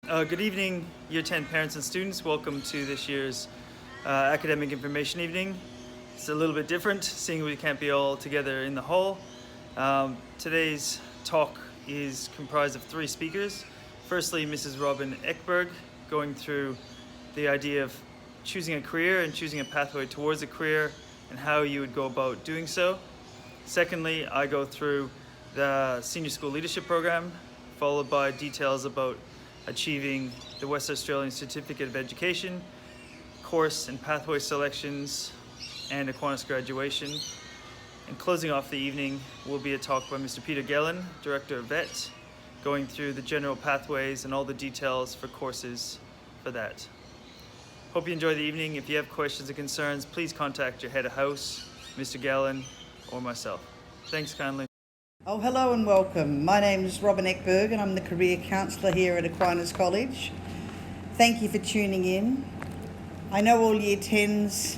Good evening, Year 10 parents and students. Welcome to this year's Academic Information Evening. It's a little bit different, seeing we can't be all together in the hall. Today's talk is comprised of three speakers. Firstly, Mrs. Robyn Ekberg, going through the idea of choosing a career and choosing a pathway towards a career and how you would go about doing so. Secondly, I go through the Senior School Leadership Program, followed by details about achieving the West Australian Certificate of Education, course and pathway selections, and Aquinas graduation. And closing off the evening will be a talk by Mr. Peter Gellin, Director of VET, going through the general pathways and all the details for courses for that. Hope you enjoy the evening. If you have questions or concerns, please contact your head of house, Mr. Gellin, or myself. Thanks kindly. Oh, hello and welcome. My name is Robyn Ekberg and I'm the Career Counsellor here at Aquinas College. Thank you for tuning in. I know all Year 10s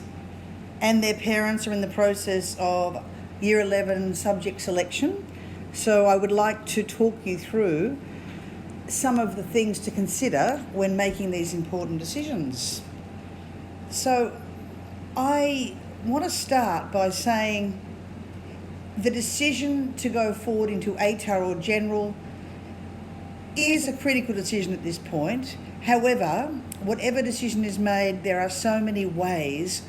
and their parents are in the process of Year 11 subject selection, so I would like to talk you through some of the things to consider when making these important decisions. So I want to start by saying the decision to go forward into ATAR or general is a critical decision at this point. However, whatever decision is made, there are so many ways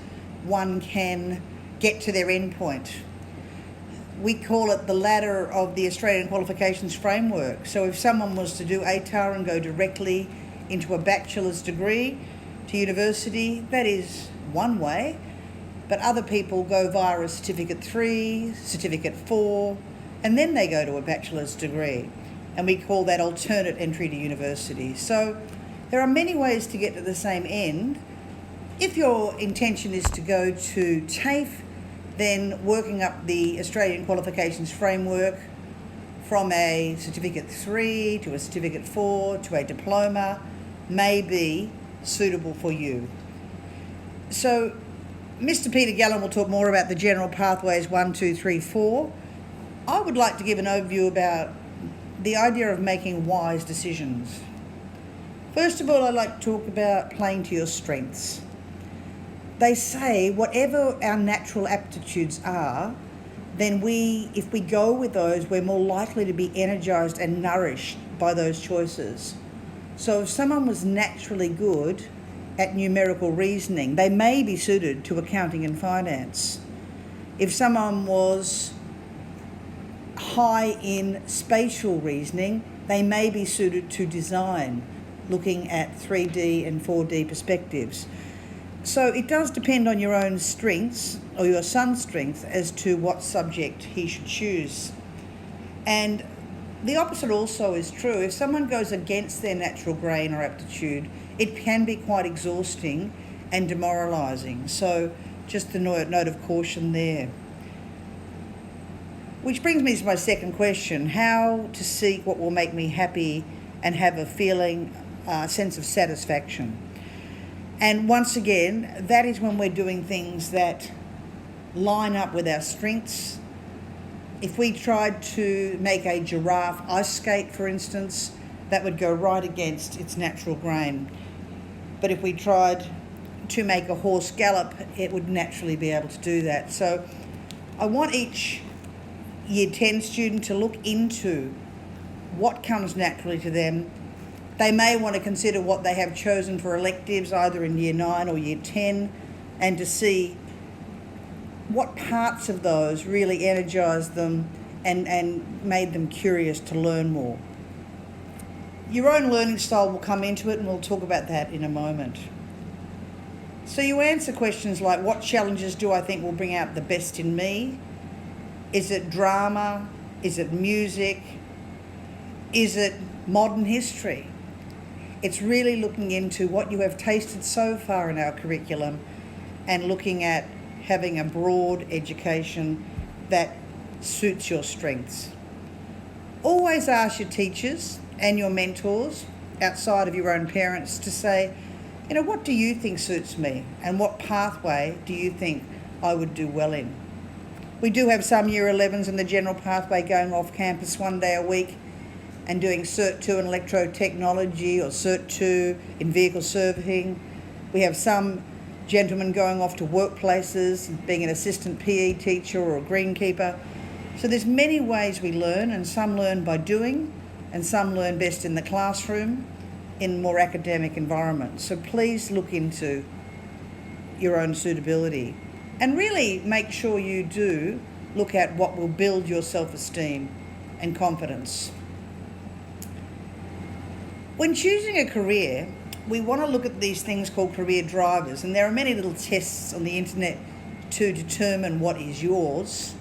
one can get to their endpoint. We call it the ladder of the Australian Qualifications Framework. So if someone was to do ATAR and go directly into a bachelor's degree to university, that is one way. But other people go via a Certificate 3, Certificate 4, and then they go to a bachelor's degree. And we call that alternate entry to university. So there are many ways to get to the same end. If your intention is to go to TAFE, then working up the Australian Qualifications Framework from a Certificate 3 to a Certificate 4 to a diploma may be suitable for you. So Mr. Peter Gellin will talk more about the general pathways 1, 2, 3, 4. I would like to give an overview about the idea of making wise decisions. First of all, I'd like to talk about playing to your strengths. They say whatever our natural aptitudes are, then if we go with those, we're more likely to be energised and nourished by those choices. So if someone was naturally good at numerical reasoning, they may be suited to accounting and finance. If someone was high in spatial reasoning, they may be suited to design, looking at 3D and 4D perspectives. So it does depend on your own strengths, or your son's strength, as to what subject he should choose. And the opposite also is true. If someone goes against their natural grain or aptitude, it can be quite exhausting and demoralising. So just a note of caution there. Which brings me to my second question: how to seek what will make me happy and have a sense of satisfaction. And once again, that is when we're doing things that line up with our strengths. If we tried to make a giraffe ice skate, for instance, that would go right against its natural grain. But if we tried to make a horse gallop, it would naturally be able to do that. So I want each Year 10 student to look into what comes naturally to them. They may want to consider what they have chosen for electives, either in Year 9 or Year 10, and to see what parts of those really energised them and made them curious to learn more. Your own learning style will come into it, and we'll talk about that in a moment. So you answer questions like, what challenges do I think will bring out the best in me? Is it drama? Is it music? Is it modern history? It's really looking into what you have tasted so far in our curriculum and looking at having a broad education that suits your strengths. Always ask your teachers and your mentors outside of your own parents to say, what do you think suits me, and what pathway do you think I would do well in? We do have some Year 11s in the general pathway going off campus one day a week, and doing Cert 2 in electrotechnology or Cert 2 in vehicle servicing. We have some gentlemen going off to workplaces, being an assistant PE teacher or a greenkeeper. So there's many ways we learn, and some learn by doing, and some learn best in the classroom in more academic environments. So please look into your own suitability and really make sure you do look at what will build your self-esteem and confidence. When choosing a career, we want to look at these things called career drivers, and there are many little tests on the internet to determine what is yours.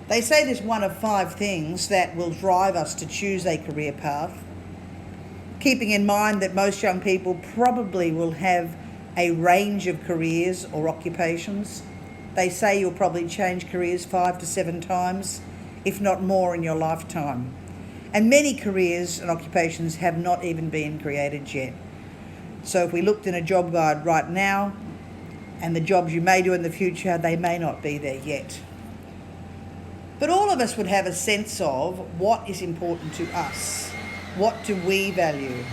They say there's one of 5 things that will drive us to choose a career path, keeping in mind that most young people probably will have a range of careers or occupations. They say you'll probably change careers 5 to 7 times, if not more, in your lifetime. And many careers and occupations have not even been created yet. So if we looked in a job guide right now, and the jobs you may do in the future, they may not be there yet. But all of us would have a sense of what is important to us. What do we value?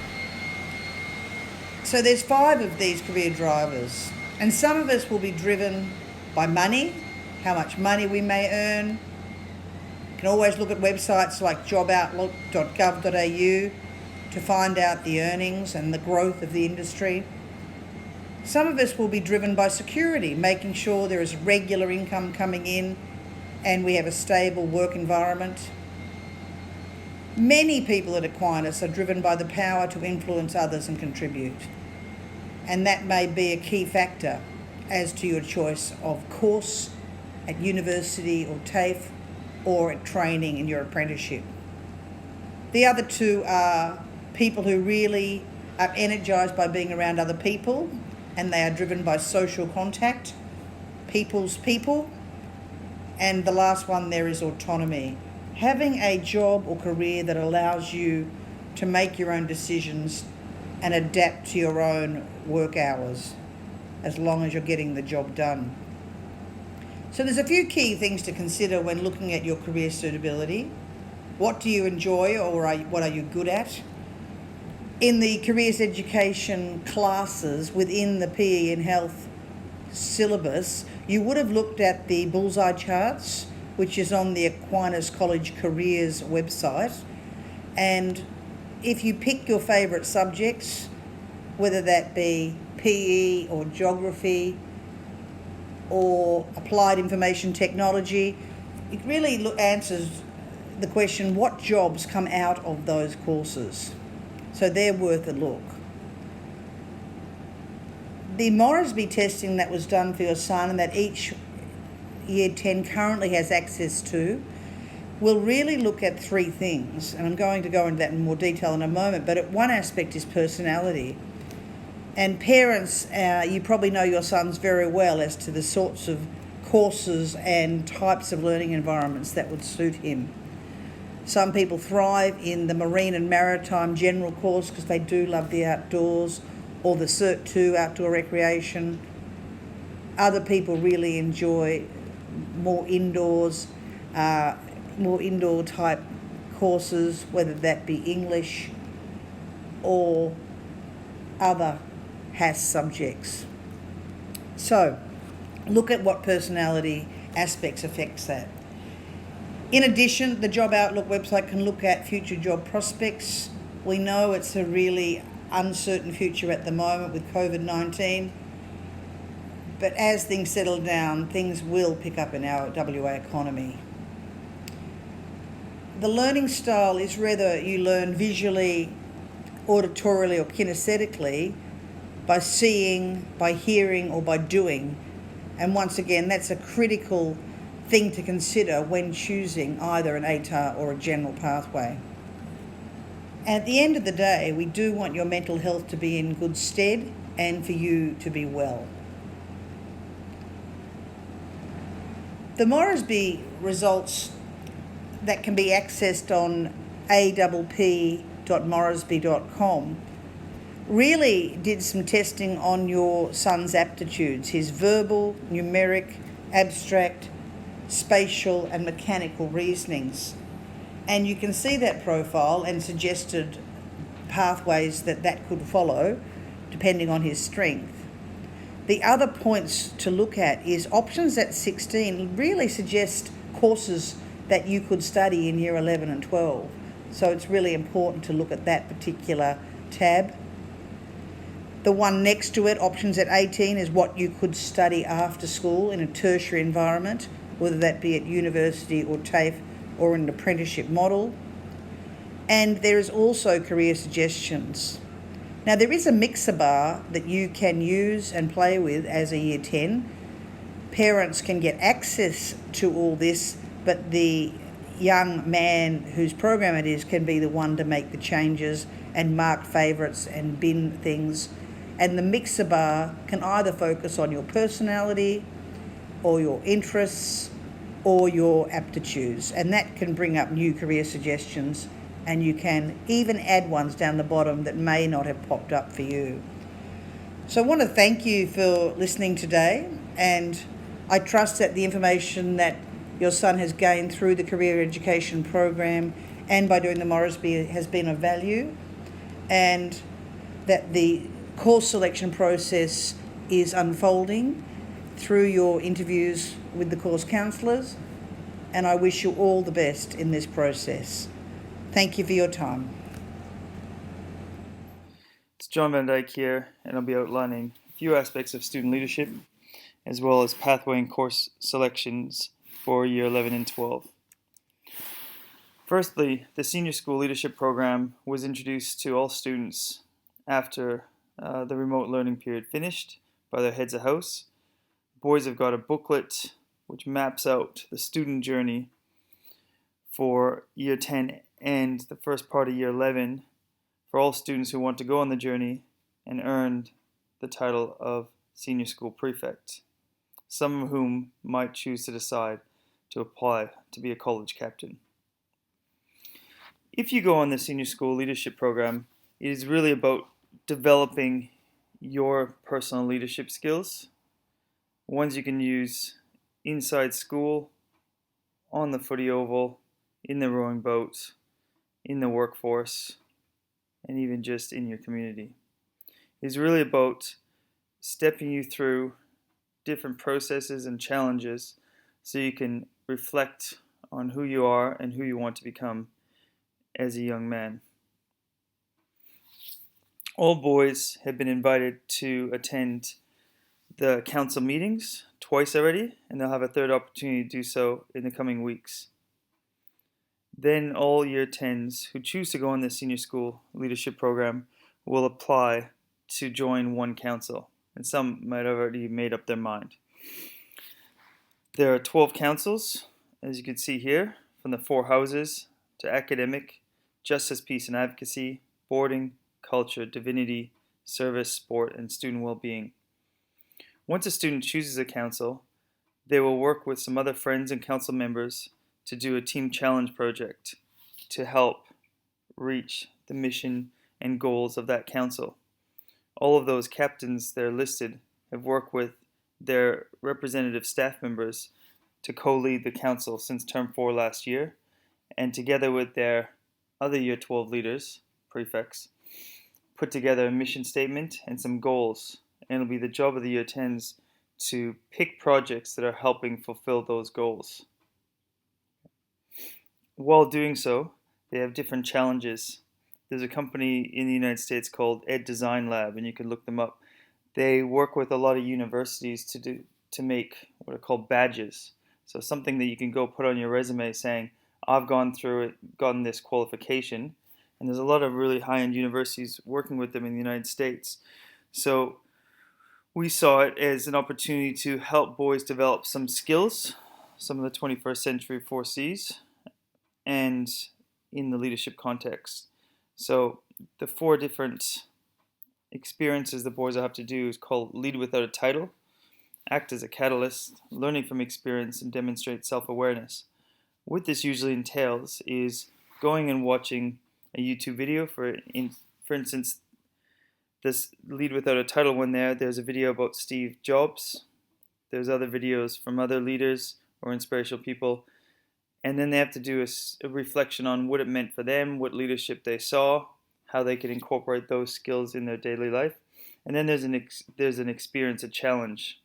So there's 5 of these career drivers, and some of us will be driven by money, how much money we may earn. You can always look at websites like joboutlook.gov.au to find out the earnings and the growth of the industry. Some of us will be driven by security, making sure there is regular income coming in and we have a stable work environment. Many people at Aquinas are driven by the power to influence others and contribute. And that may be a key factor as to your choice of course at university or TAFE or at training in your apprenticeship. The other 2 are people who really are energised by being around other people, and they are driven by social contact, people's people. And the last one there is autonomy. Having a job or career that allows you to make your own decisions and adapt to your own work hours, as long as you're getting the job done. So there's a few key things to consider when looking at your career suitability. What do you enjoy, or what are you good at? In the careers education classes within the PE and health syllabus, you would have looked at the bullseye charts, which is on the Aquinas College Careers website. And if you pick your favourite subjects, whether that be PE or geography or applied information technology, it really answers the question, what jobs come out of those courses? So they're worth a look. The Moresby testing that was done for your son and that each Year 10 currently has access to will really look at 3 things, and I'm going to go into that in more detail in a moment, but one aspect is personality. And parents, you probably know your sons very well as to the sorts of courses and types of learning environments that would suit him. Some people thrive in the marine and maritime general course because they do love the outdoors, or the Cert 2 outdoor recreation. Other people really enjoy more indoor type courses, whether that be English or other HASS subjects. So look at what personality aspects affects that. In addition, the Job Outlook website can look at future job prospects. We know it's a really uncertain future at the moment with COVID-19, but as things settle down, things will pick up in our WA economy. The learning style is whether you learn visually, auditorially or kinesthetically, by seeing, by hearing or by doing. And once again, that's a critical thing to consider when choosing either an ATAR or a general pathway. At the end of the day, we do want your mental health to be in good stead and for you to be well. The Moresby results that can be accessed on app.moresby.com really did some testing on your son's aptitudes, his verbal, numeric, abstract, spatial and mechanical reasonings. And you can see that profile and suggested pathways that could follow depending on his strength. The other points to look at is options at 16 really suggest courses that you could study in year 11 and 12. So it's really important to look at that particular tab. The one next to it, options at 18, is what you could study after school in a tertiary environment, whether that be at university or TAFE or in an apprenticeship model. And there is also career suggestions. Now there is a mixer bar that you can use and play with as a year 10. Parents can get access to all this, but the young man whose program it is can be the one to make the changes and mark favourites and bin things. And the mixer bar can either focus on your personality or your interests or your aptitudes, and that can bring up new career suggestions, and you can even add ones down the bottom that may not have popped up for you. So I want to thank you for listening today, and I trust that the information that your son has gained through the career education program and by doing the Moresby has been of value, and that the course selection process is unfolding through your interviews with the course counsellors, and I wish you all the best in this process. Thank you for your time. It's John Van Dyke here, and I'll be outlining a few aspects of student leadership, as well as pathway and course selections for year 11 and 12. Firstly, the senior school leadership program was introduced to all students after the remote learning period finished by their heads of house. Boys have got a booklet which maps out the student journey for year 10 and the first part of year 11 for all students who want to go on the journey and earn the title of senior school prefect, some of whom might choose to decide to apply to be a college captain. If you go on the senior school leadership program, it is really about developing your personal leadership skills, ones you can use inside school, on the footy oval, in the rowing boat, in the workforce, and even just in your community. It's really about stepping you through different processes and challenges so you can reflect on who you are and who you want to become as a young man. All boys have been invited to attend the council meetings twice already, and they'll have a third opportunity to do so in the coming weeks. Then all year 10s who choose to go on the senior school leadership program will apply to join one council, and some might have already made up their mind. There are 12 councils, as you can see here, from the 4 houses to academic, justice, peace and advocacy, boarding, culture, divinity, service, sport, and student well-being. Once a student chooses a council, they will work with some other friends and council members to do a team challenge project to help reach the mission and goals of that council. All of those captains that are listed have worked with their representative staff members to co-lead the council since term 4 last year, and together with their other year 12 leaders, prefects, put together a mission statement and some goals, and it'll be the job of the year 10s to pick projects that are helping fulfill those goals. While doing so, they have different challenges. There's a company in the United States called Ed Design Lab, and you can look them up. They work with a lot of universities to make what are called badges. So something that you can go put on your resume saying, I've gone through it, gotten this qualification. And there's a lot of really high-end universities working with them in the United States. So we saw it as an opportunity to help boys develop some skills, some of the 21st century 4Cs, and in the leadership context. So the 4 different experiences the boys will have to do is called lead without a title, act as a catalyst, learning from experience, and demonstrate self-awareness. What this usually entails is going and watching a YouTube video. For instance, this lead without a title one there's a video about Steve Jobs. There's other videos from other leaders or inspirational people. and then they have to do a reflection on what it meant for them, what leadership they saw, how they could incorporate those skills in their daily life. And then there's an experience, a challenge.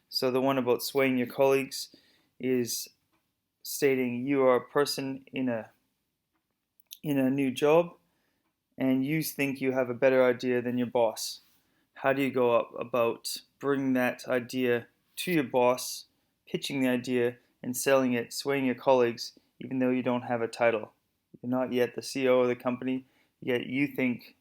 So the one about swaying your colleagues is stating you are a person in a new job, and you think you have a better idea than your boss. How do you go about bringing that idea to your boss, pitching the idea and selling it, swaying your colleagues, even though you don't have a title? You're not yet the CEO of the company, yet you think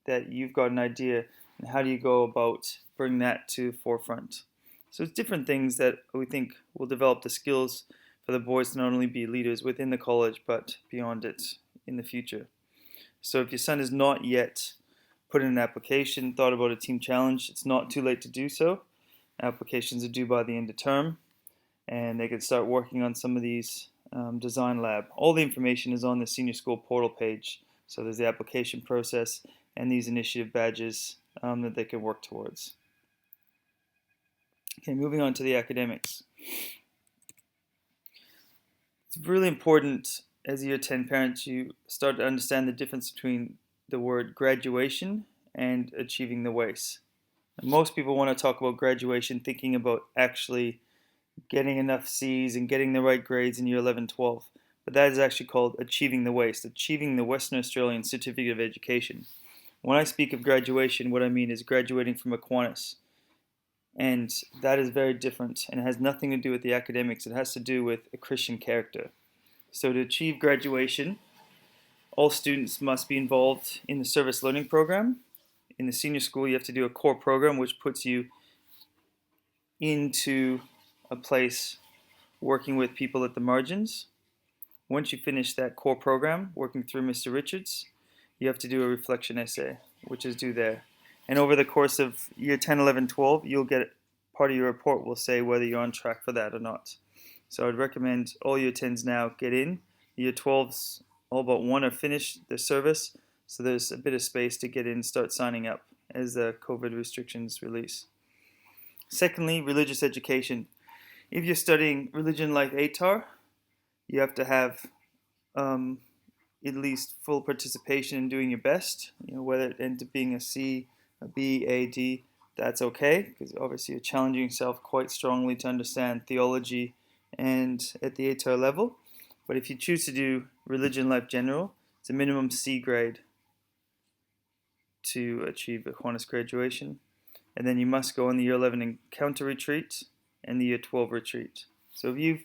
that you've got an idea, and how do you go about bringing that to the forefront? So it's different things that we think will develop the skills for the boys to not only be leaders within the college, but beyond it in the future. So if your son has not yet put in an application, thought about a team challenge, it's not too late to do so. Applications are due by the end of term, and they can start working on some of these design lab. All the information is on the senior school portal page. So there's the application process and these initiative badges that they can work towards. Okay, moving on to the academics. It's really important as a Year 10 parent you start to understand the difference between the word graduation and achieving the WACE. Most people want to talk about graduation thinking about actually getting enough C's and getting the right grades in Year 11, 12. But that is actually called achieving the WACE, achieving the Western Australian Certificate of Education. When I speak of graduation, what I mean is graduating from Aquinas. And that is very different, and it has nothing to do with the academics. It has to do with a Christian character. So to achieve graduation, all students must be involved in the service learning program. In the senior school, you have to do a core program, which puts you into a place working with people at the margins. Once you finish that core program, working through Mr. Richards, you have to do a reflection essay, which is due there. And over the course of Year 10, 11, 12, you'll get part of your report will say whether you're on track for that or not. So I'd recommend all Year 10s now get in. Year 12s, all but one have finished their service, so there's a bit of space to get in and start signing up as the COVID restrictions release. Secondly, religious education. If you're studying religion like ATAR, you have to have at least full participation in doing your best. Whether it ends up being a C, a B, A, D, that's okay, because obviously you're challenging yourself quite strongly to understand theology and at the ATAR level. But if you choose to do religion life general, it's a minimum C grade to achieve Aquinas graduation. And then you must go on the Year 11 encounter retreat and the Year 12 retreat. So if you've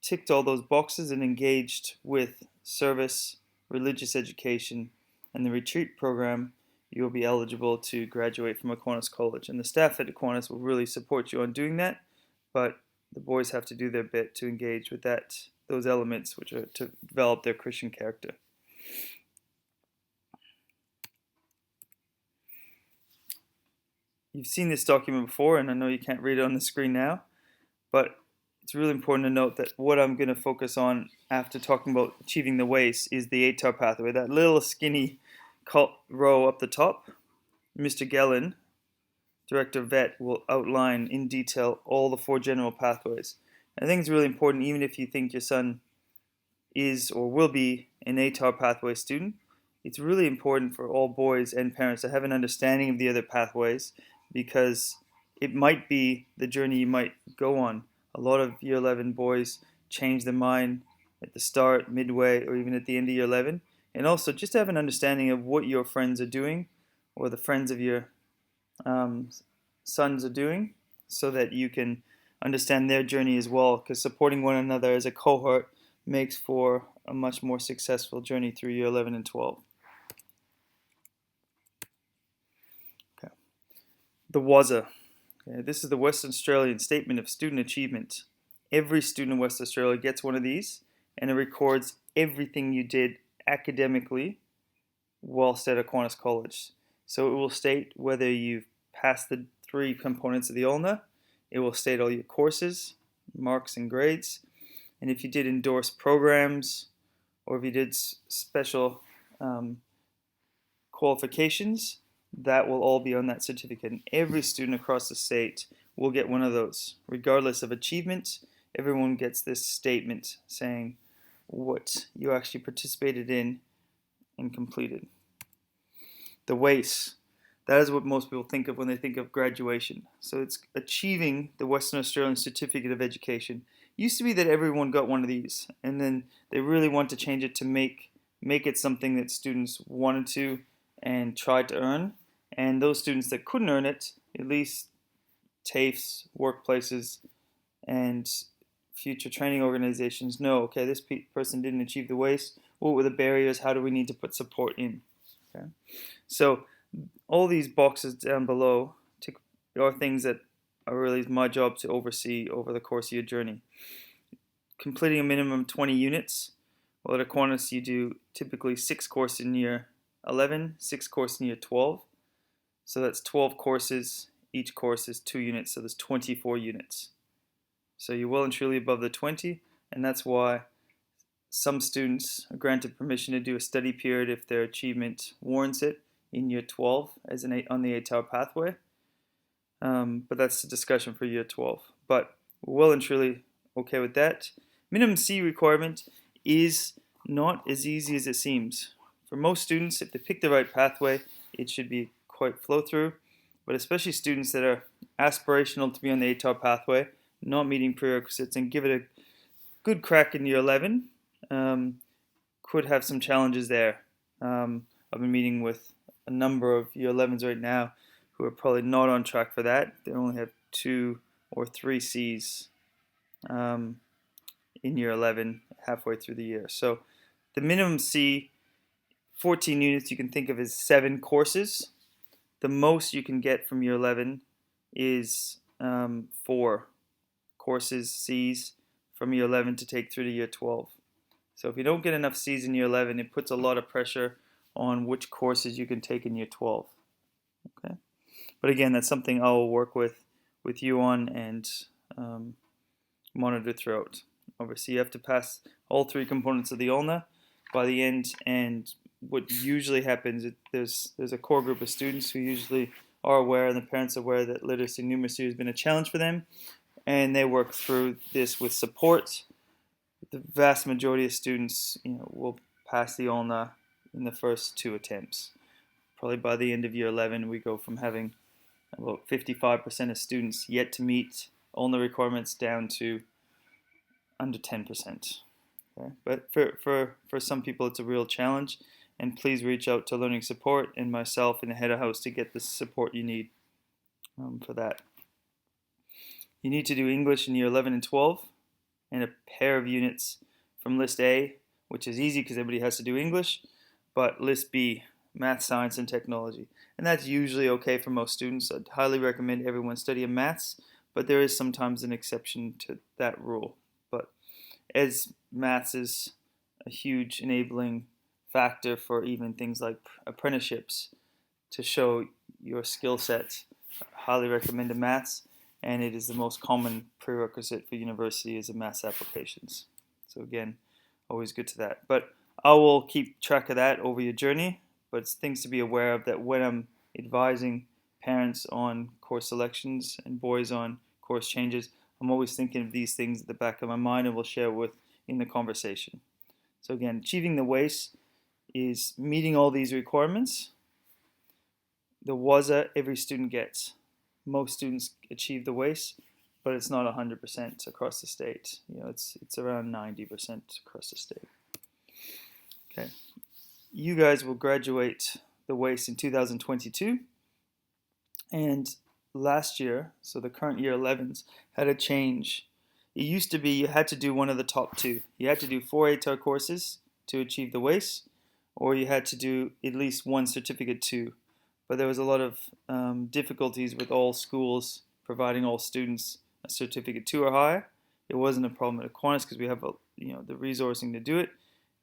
ticked all those boxes and engaged with service, religious education, and the retreat program, you will be eligible to graduate from Aquinas College. And the staff at Aquinas will really support you on doing that, but the boys have to do their bit to engage with those elements which are to develop their Christian character. You've seen this document before, and I know you can't read it on the screen now, but it's really important to note that what I'm going to focus on after talking about achieving the WACE is the ATAR pathway, that little skinny row up the top. Mr. Gellin, Director of Vet, will outline in detail all the 4 general pathways. I think it's really important, even if you think your son is or will be an ATAR pathway student, it's really important for all boys and parents to have an understanding of the other pathways, because it might be the journey you might go on. A lot of Year 11 boys change their mind at the start, midway, or even at the end of Year 11. And also just have an understanding of what your friends are doing, or the friends of your sons are doing, so that you can understand their journey as well, because supporting one another as a cohort makes for a much more successful journey through Year 11 and 12. Okay. The WASA. Okay, this is the Western Australian Statement of Student Achievement. Every student in West Australia gets one of these, and it records everything you did academically whilst at Aquinas College. So it will state whether you've passed the 3 components of the ULNA, it will state all your courses, marks and grades, and if you did endorsed programs, or if you did special qualifications, that will all be on that certificate. And every student across the state will get one of those, regardless of achievement, everyone gets this statement saying what you actually participated in and completed. The WACE, that is what most people think of when they think of graduation. So it's achieving the Western Australian Certificate of Education. It used to be that everyone got one of these, and then they really want to change it to make it something that students wanted to and tried to earn. And those students that couldn't earn it, at least TAFEs, workplaces, and future training organizations know, okay, this person didn't achieve the WACE. What were the barriers? How do we need to put support in? Okay. So all these boxes down below are things that are really my job to oversee over the course of your journey. Completing a minimum 20 units. Well, at Aquinas you do typically 6 courses in year 11, 6 courses in year 12. So that's 12 courses. Each course is 2 units, so there's 24 units. So you're well and truly above the 20, and that's why some students are granted permission to do a study period if their achievement warrants it in year 12 as on the ATAR pathway. But that's a discussion for year 12. But we're well and truly okay with that. Minimum C requirement is not as easy as it seems. For most students, if they pick the right pathway, it should be quite flow through. But especially students that are aspirational to be on the ATAR pathway, not meeting prerequisites, and give it a good crack in year 11, could have some challenges there. I've been meeting with a number of year 11s right now who are probably not on track for that. They only have 2 or 3 C's in year 11 halfway through the year. So the minimum C, 14 units, you can think of as 7 courses. The most you can get from year 11 is 4 courses, C's, from year 11 to take through to year 12. So if you don't get enough C's in year 11, it puts a lot of pressure on which courses you can take in year 12. Okay, but again, that's something I will work with you on and monitor throughout. Obviously, you have to pass all 3 components of the ULNA by the end, and what usually happens is there's a core group of students who usually are aware, and the parents are aware, that literacy and numeracy has been a challenge for them, and they work through this with support. The vast majority of students, will pass the ULNA in the first 2 attempts. Probably by the end of year 11, we go from having about 55% of students yet to meet ULNA requirements down to under 10%. Okay? But for some people, it's a real challenge, and please reach out to Learning Support and myself in the head of house to get the support you need for that. You need to do English in year 11 and 12, and a pair of units from List A, which is easy because everybody has to do English, but List B, Math, Science, and Technology. And that's usually okay for most students. I'd highly recommend everyone study Maths, but there is sometimes an exception to that rule. But as Maths is a huge enabling factor for even things like apprenticeships to show your skill set, I highly recommend Maths. And it is the most common prerequisite for university is a Maths applications. So again, always good to that. But I will keep track of that over your journey, but it's things to be aware of that when I'm advising parents on course selections and boys on course changes, I'm always thinking of these things at the back of my mind and will share with in the conversation. So again, achieving the WACE is meeting all these requirements. The WASA every student gets. Most students achieve the WACE, but it's not 100% across the state. It's around 90% across the state. Okay, you guys will graduate the WACE in 2022, and last year, so the current year 11s, had a change. It used to be you had to do one of the top 2. You had to do 4 ATAR courses to achieve the WACE, or you had to do at least 1 Certificate 2. But there was a lot of difficulties with all schools providing all students a Certificate 2 or higher. It wasn't a problem at Aquinas because we have the resourcing to do it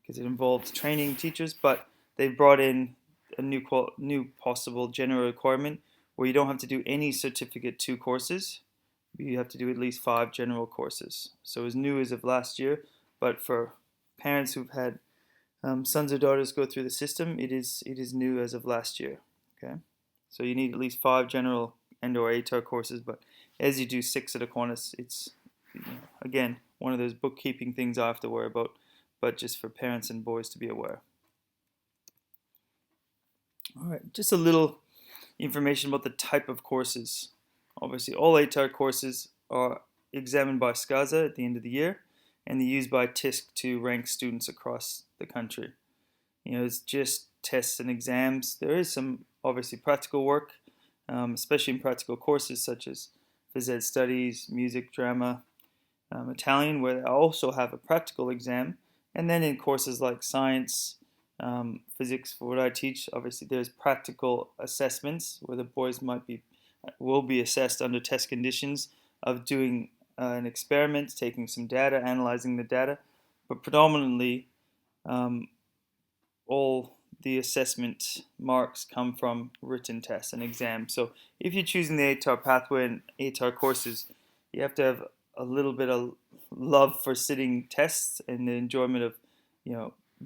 because it involves training teachers. But they brought in a new possible general requirement where you don't have to do any Certificate 2 courses. You have to do at least 5 general courses. So it was new as of last year, but for parents who've had sons or daughters go through the system, it is new as of last year. Okay, so you need at least 5 general and/or ATAR courses, but as you do 6 at Aquinas, it's again, one of those bookkeeping things I have to worry about, but just for parents and boys to be aware. All right, just a little information about the type of courses. Obviously, all ATAR courses are examined by SCASA at the end of the year, and they're used by TISC to rank students across the country. It's just tests and exams. There is some obviously practical work, especially in practical courses such as phys ed studies, music, drama, Italian, where they also have a practical exam. And then in courses like science, physics, for what I teach, obviously there's practical assessments where the boys will be assessed under test conditions of doing an experiment, taking some data, analyzing the data, but predominantly all the assessment marks come from written tests and exams. So if you're choosing the ATAR pathway and ATAR courses, you have to have a little bit of love for sitting tests and the enjoyment of,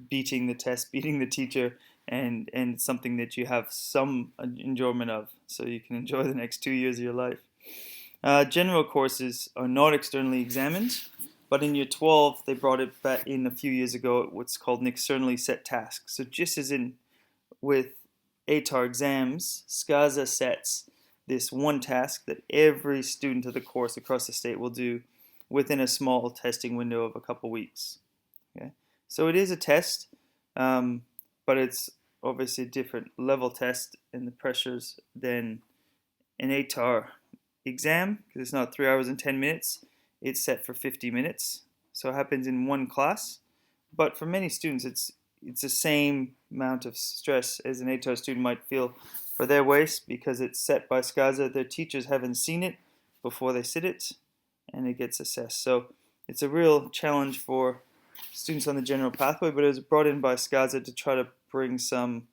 beating the test, beating the teacher, and something that you have some enjoyment of, so you can enjoy the next 2 years of your life. General courses are not externally examined, but in year 12, they brought it back in a few years ago, what's called an externally set task. So just as in with ATAR exams, SCASA sets this one task that every student of the course across the state will do within a small testing window of a couple weeks. Okay? So it is a test, but it's obviously a different level test and the pressures than an ATAR exam, because it's not 3 hours and 10 minutes. It's set for 50 minutes, so it happens in one class. But for many students, it's the same amount of stress as an ATAR student might feel for their WACE, because it's set by SCASA. Their teachers haven't seen it before they sit it, and it gets assessed. So it's a real challenge for students on the general pathway, but it was brought in by SCASA to try to bring some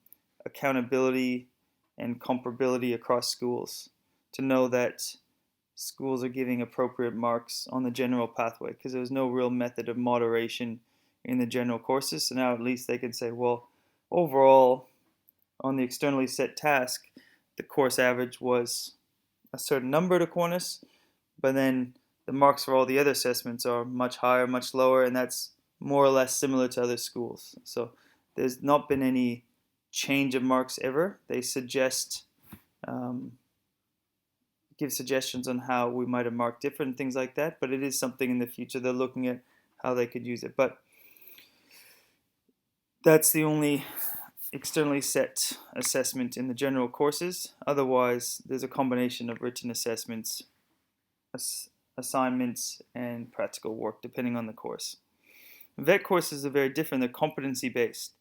accountability and comparability across schools, to know that schools are giving appropriate marks on the general pathway, because there was no real method of moderation in the general courses. So now at least they can say, well, overall, on the externally set task, the course average was a certain number at Aquinas, but then the marks for all the other assessments are much higher, much lower, and that's more or less similar to other schools. So there's not been any change of marks ever. They give suggestions on how we might have marked different things like that, but it is something in the future they're looking at how they could use it. But that's the only externally set assessment in the general courses. Otherwise, there's a combination of written assessments, assignments, and practical work depending on the course. VET courses are very different. They're competency based.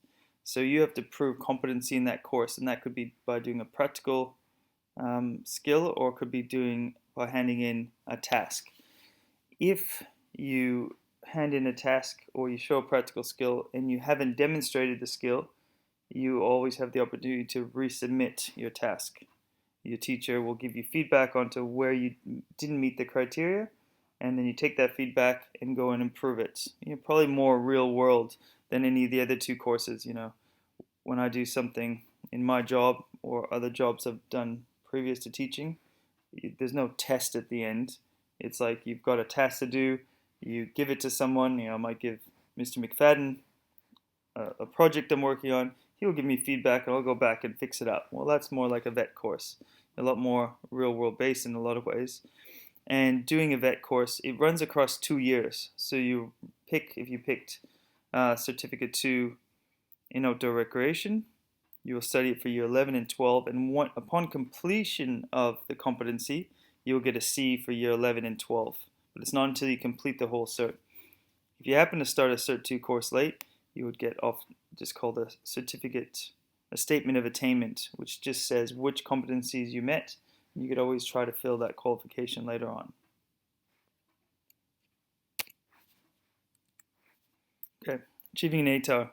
So you have to prove competency in that course, and that could be by doing a practical skill, or could be by handing in a task. If you hand in a task or you show a practical skill and you haven't demonstrated the skill, you always have the opportunity to resubmit your task. Your teacher will give you feedback onto where you didn't meet the criteria, and then you take that feedback and go and improve it. Probably more real world than any of the other two courses. When I do something in my job or other jobs I've done previous to teaching, there's no test at the end. It's like you've got a task to do, you give it to someone. I might give Mr. McFadden a project I'm working on. He'll give me feedback and I'll go back and fix it up. Well, that's more like a VET course, a lot more real world based in a lot of ways. And doing a VET course, it runs across 2 years. So if you picked Certificate 2 in Outdoor Recreation, you will study it for year 11 and 12, and upon completion of the competency, you will get a C for year 11 and 12. But it's not until you complete the whole cert. If you happen to start a Cert 2 course late, you would get just called a certificate, a statement of attainment, which just says which competencies you met. You could always try to fill that qualification later on. Okay, achieving an ATAR.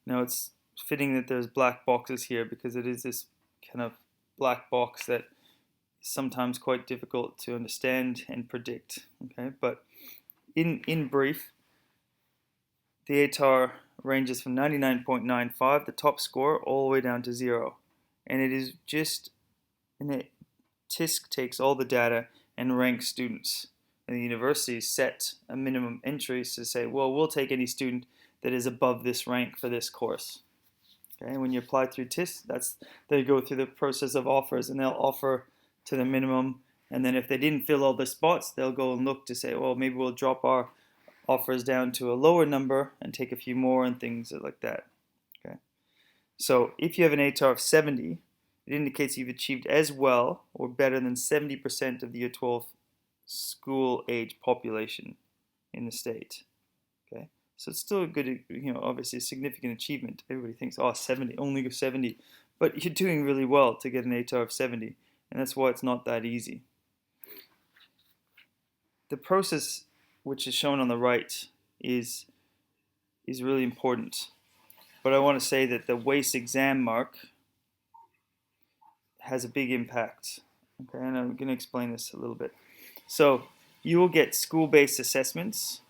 Now it's fitting that there's black boxes here, because it is this kind of black box that is sometimes quite difficult to understand and predict. Okay, but in brief, the ATAR ranges from 99.95, the top score, all the way down to 0. And it is just, TISC takes all the data and ranks students. the universities set a minimum entries to say, well, we'll take any student that is above this rank for this course. Okay, when you apply through TIS, they go through the process of offers, and they'll offer to the minimum, and then if they didn't fill all the spots, they'll go and look to say, well, maybe we'll drop our offers down to a lower number and take a few more and things like that. Okay, so if you have an ATAR of 70, it indicates you've achieved as well or better than 70% of the year 12 school age population in the state. Okay, so it's still a good, obviously a significant achievement. Everybody thinks, oh, 70, only 70, but you're doing really well to get an ATAR of 70, and that's why it's not that easy. The process, which is shown on the right, is really important, but I want to say that the WACE exam mark has a big impact. Okay, and I'm going to explain this a little bit. So you will get school-based assessments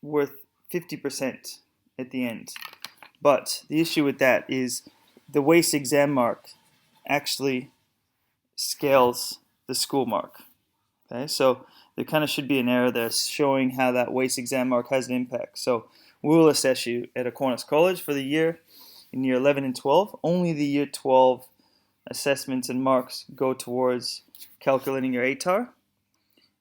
worth 50% at the end. But the issue with that is the WACE exam mark actually scales the school mark. Okay, so there kind of should be an error there showing how that WACE exam mark has an impact. So we'll assess you at Aquinas College for the year in year 11 and 12. Only the year 12 assessments and marks go towards calculating your ATAR.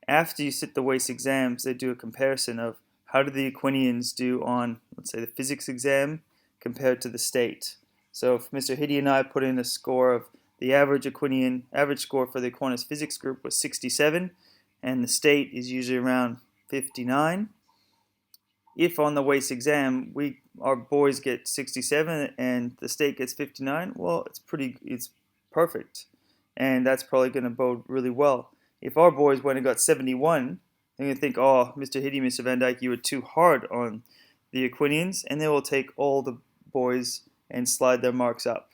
After you sit the WACE exams, they do a comparison of how do the Aquinas do on, let's say, the physics exam compared to the state. So if Mr. Hiddy and I put in a score of the average score for the Aquinas physics group was 67, and the state is usually around 59. If on the WACE exam our boys get 67 and the state gets 59, well, it's perfect, and that's probably going to bode really well. If our boys went and got 71, they're going to think, oh, Mr. Hiddy, Mr. Van Dyke, you were too hard on the Aquinas, and they will take all the boys and slide their marks up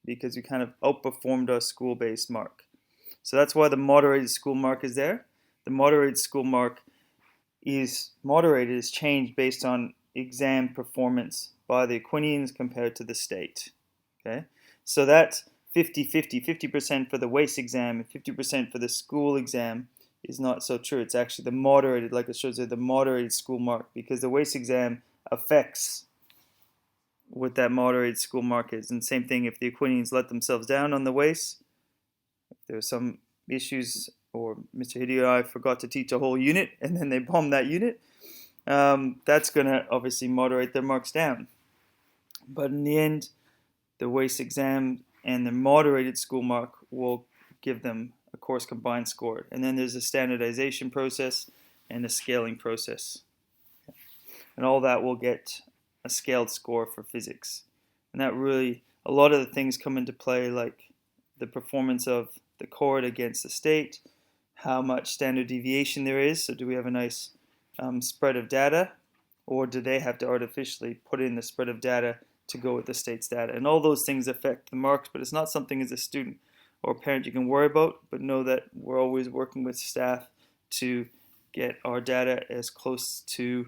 because we kind of outperformed our school-based mark. So that's why the moderated school mark is there. The moderated school mark is changed based on exam performance by the Aquinas compared to the state. Okay, so that's 50% for the WACE exam and 50% for the school exam is not so true. It's actually the moderated, like it shows there, the moderated school mark, because the WACE exam affects what that moderated school mark is. And same thing if the Aquinas let themselves down on the WACE, if there are some issues, or Mr. Hiddy or I forgot to teach a whole unit and then they bombed that unit, that's going to obviously moderate their marks down. But in the end, the WACE exam and the moderated school mark will give them a course combined score. And then there's a standardization process and a scaling process. And all that will get a scaled score for physics. And that really, a lot of the things come into play, like the performance of the cohort against the state, how much standard deviation there is. So do we have a nice spread of data, or do they have to artificially put in the spread of data to go with the state's data? And all those things affect the marks, but it's not something as a student or parent you can worry about, but know that we're always working with staff to get our data as close to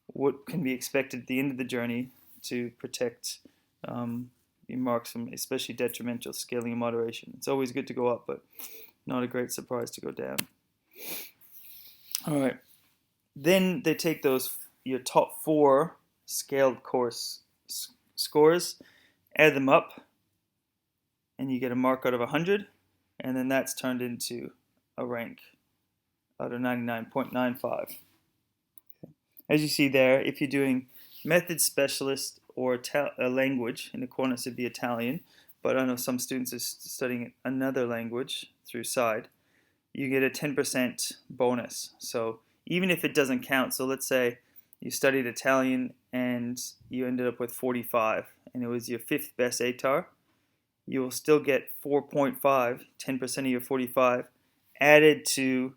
what can be expected at the end of the journey to protect your marks from especially detrimental scaling and moderation. It's always good to go up, but not a great surprise to go down. All right. Then they take your top 4 scaled course scores, add them up, and you get a mark out of 100, and then that's turned into a rank out of 99.95. As you see there, if you're doing method specialist or a language, in Aquinas it'd be Italian, but I know some students are studying another language through SIDE, you get a 10% bonus. So even if it doesn't count, so let's say you studied Italian and you ended up with 45, and it was your 5th best ATAR, you will still get 4.5, 10% of your 45, added to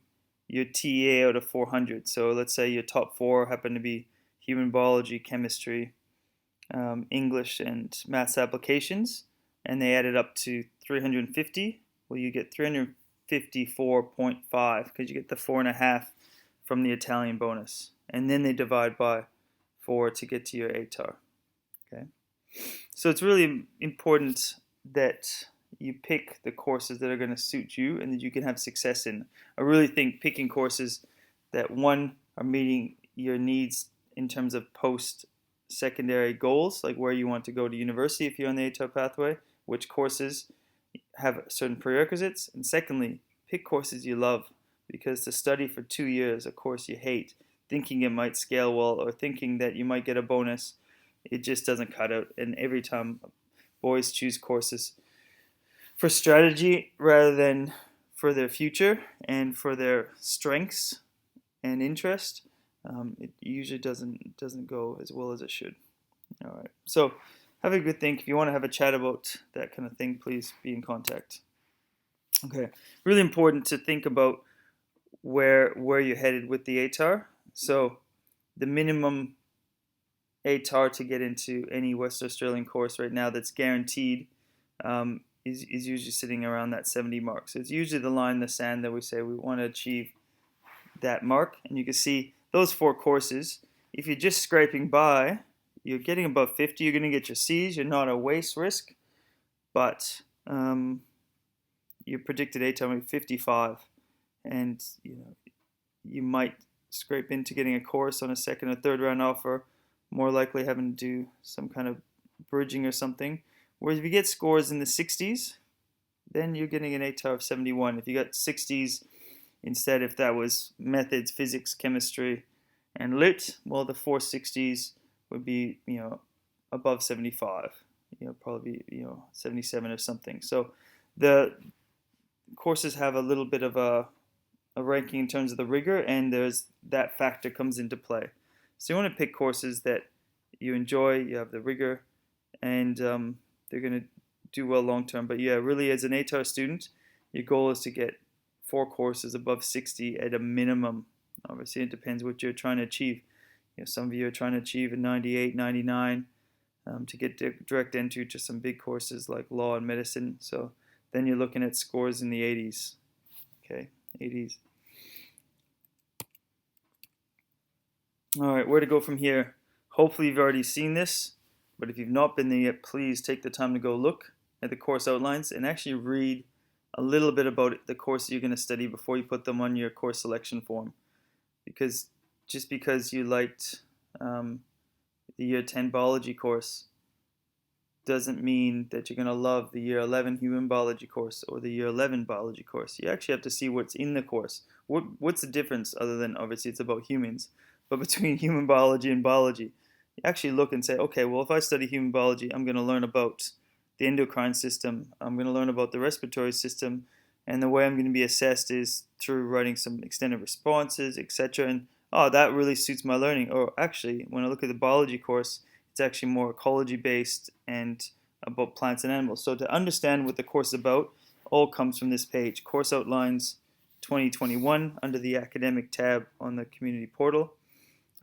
your TA out of 400. So let's say your top 4 happen to be human biology, chemistry, English, and maths applications, and they added up to 350. Well, you get 354.5 because you get the 4.5 from the Italian bonus, and then they divide by 4 to get to your ATAR. Okay, so it's really important that you pick the courses that are going to suit you and that you can have success in. I really think picking courses that, one, are meeting your needs in terms of post-secondary goals, like where you want to go to university if you're on the ATAR pathway, which courses have certain prerequisites, and secondly, pick courses you love, because to study for 2 years a course you hate, thinking it might scale well or thinking that you might get a bonus, it just doesn't cut out. And every time boys choose courses for strategy rather than for their future and for their strengths and interest, it usually doesn't go as well as it should. All right, so have a good think. If you want to have a chat about that kind of thing, please be in contact. Okay, really important to think about where you're headed with the ATAR. So the minimum ATAR to get into any West Australian course right now that's guaranteed is usually sitting around that 70 mark. So it's usually the line in the sand that we say we want to achieve that mark. And you can see those 4 courses, if you're just scraping by, you're getting above 50, you're going to get your C's, you're not a WACE risk, but your predicted ATAR might be 55, and you might scrape into getting a course on a second or third round offer, more likely having to do some kind of bridging or something. Whereas if you get scores in the 60s, then you're getting an ATAR of 71. If you got 60s instead, if that was methods, physics, chemistry, and lit, well, the 460s would be, above 75, probably, 77 or something. So the courses have a little bit of a ranking in terms of the rigor, and there's that factor comes into play. So you want to pick courses that you enjoy, you have the rigor, and they're going to do well long term. But yeah, really, as an ATAR student, your goal is to get 4 courses above 60 at a minimum. Obviously, it depends what you're trying to achieve. Some of you are trying to achieve a 98, 99 to get direct entry to some big courses like law and medicine. So then you're looking at scores in the 80s. Okay, 80s. All right, where to go from here? Hopefully you've already seen this, but if you've not been there yet, please take the time to go look at the course outlines and actually read a little bit about the courses you're going to study before you put them on your course selection form. Because just because you liked the Year 10 biology course doesn't mean that you're going to love the Year 11 human biology course or the Year 11 biology course. You actually have to see what's in the course. What's the difference, other than obviously it's about humans, but between human biology and biology? You actually look and say, okay, well, if I study human biology, I'm going to learn about the endocrine system, I'm going to learn about the respiratory system, and the way I'm going to be assessed is through writing some extended responses, etc. And that really suits my learning. Or actually, when I look at the biology course, it's actually more ecology based and about plants and animals. So to understand what the course is about, all comes from this page, Course Outlines 2021, under the academic tab on the community portal.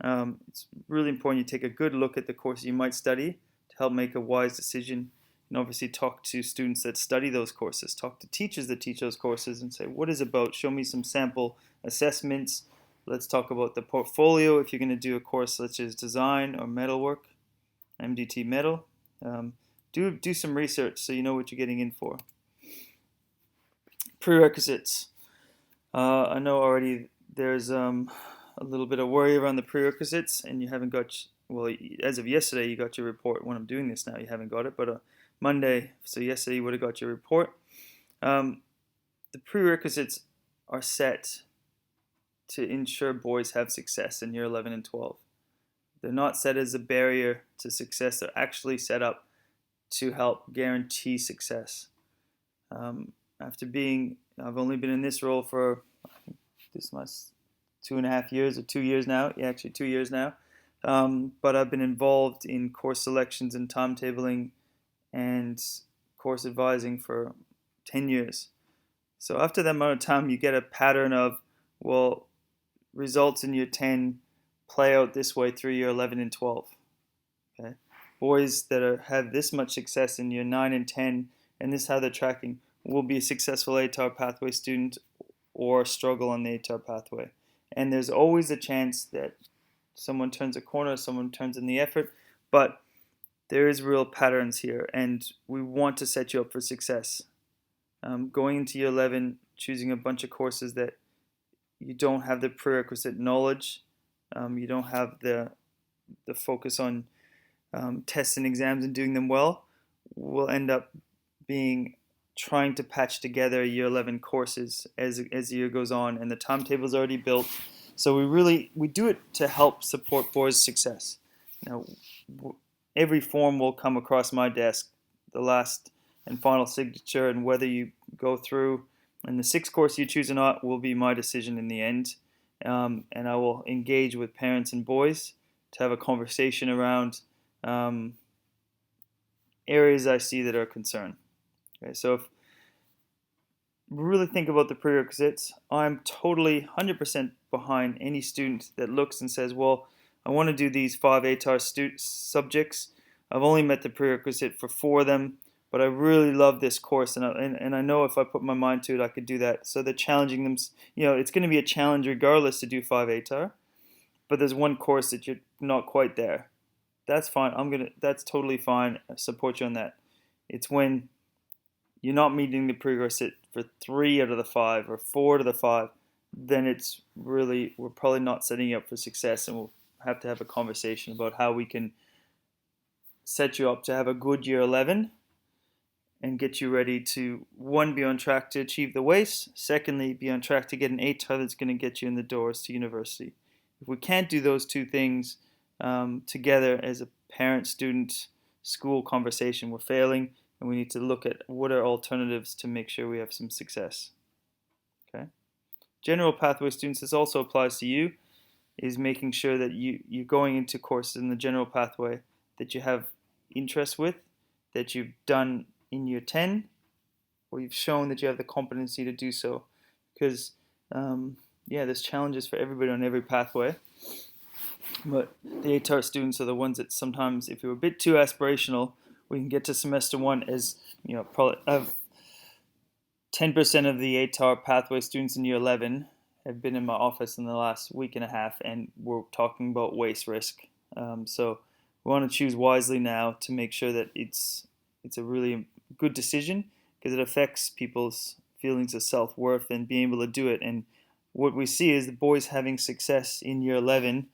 It's really important you take a good look at the course you might study to help make a wise decision. And obviously talk to students that study those courses, talk to teachers that teach those courses and say, what is it about? Show me some sample assessments. Let's talk about the portfolio if you're going to do a course such as design or metalwork, MDT metal. Do some research so you know what you're getting in for. Prerequisites. I know already there's a little bit of worry around the prerequisites, and you haven't got, well, as of yesterday you got your report. When I'm doing this now, you haven't got it, but Monday, so yesterday you would have got your report. The prerequisites are set to ensure boys have success in year 11 and 12. They're not set as a barrier to success. They're actually set up to help guarantee success. I've only been in this role for, I think this is my 2.5 years or 2 years now. Yeah, actually 2 years now. But I've been involved in course selections and timetabling and course advising for 10 years. So after that amount of time, you get a pattern of, well, results in year 10 play out this way through year 11 and 12. Okay, boys that have this much success in year 9 and 10, and this is how they're tracking, will be a successful ATAR pathway student or struggle on the ATAR pathway. And there's always a chance that someone turns a corner, someone turns in the effort, but there is real patterns here, and we want to set you up for success. going into year 11, choosing a bunch of courses that you don't have the prerequisite knowledge, you don't have the focus on tests and exams and doing them well, will end up being trying to patch together year 11 courses as the year goes on, and the timetable is already built. So we do it to help support boys' success. Now, every form will come across my desk, the last and final signature, and whether you go through and the 6th course you choose or not will be my decision in the end. And I will engage with parents and boys to have a conversation around areas I see that are a concern. Okay, so if we really think about the prerequisites, I'm totally 100% behind any student that looks and says, well, I want to do these 5 ATAR subjects. I've only met the prerequisite for 4 of them, but I really love this course, and I know if I put my mind to it, I could do that. So they're challenging them. It's going to be a challenge regardless to do 5 ATAR, but there's one course that you're not quite there. That's fine. That's totally fine. I support you on that. It's when you're not meeting the prerequisite for 3 out of the 5 or 4 out of the 5, then we're probably not setting you up for success, and we'll have to have a conversation about how we can set you up to have a good year 11 and get you ready to, 1, be on track to achieve the WACE, secondly, be on track to get an ATAR that's going to get you in the doors to university. If we can't do those 2 things together as a parent-student school conversation, we're failing, and we need to look at what are alternatives to make sure we have some success. Okay. General pathway students, this also applies to you, is making sure that you're going into courses in the general pathway that you have interest with, that you've done in year 10, or you've shown that you have the competency to do so. Because, there's challenges for everybody on every pathway. But the ATAR students are the ones that sometimes, if you're a bit too aspirational, we can get to semester 1 as, probably 10% of the ATAR pathway students in year 11 have been in my office in the last week and a half, and we're talking about WACE risk. So we want to choose wisely now to make sure that it's a really good decision, because it affects people's feelings of self-worth and being able to do it. And what we see is the boys having success in year 11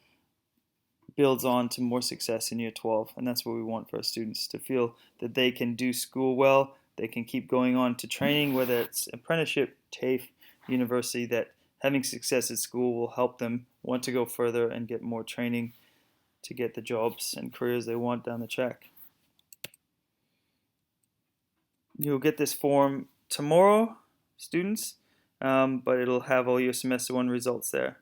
builds on to more success in year 12, and that's what we want for our students, to feel that they can do school well, they can keep going on to training, whether it's apprenticeship, TAFE, university, that having success at school will help them want to go further and get more training to get the jobs and careers they want down the track. You'll get this form tomorrow, students, but it'll have all your semester 1 results there.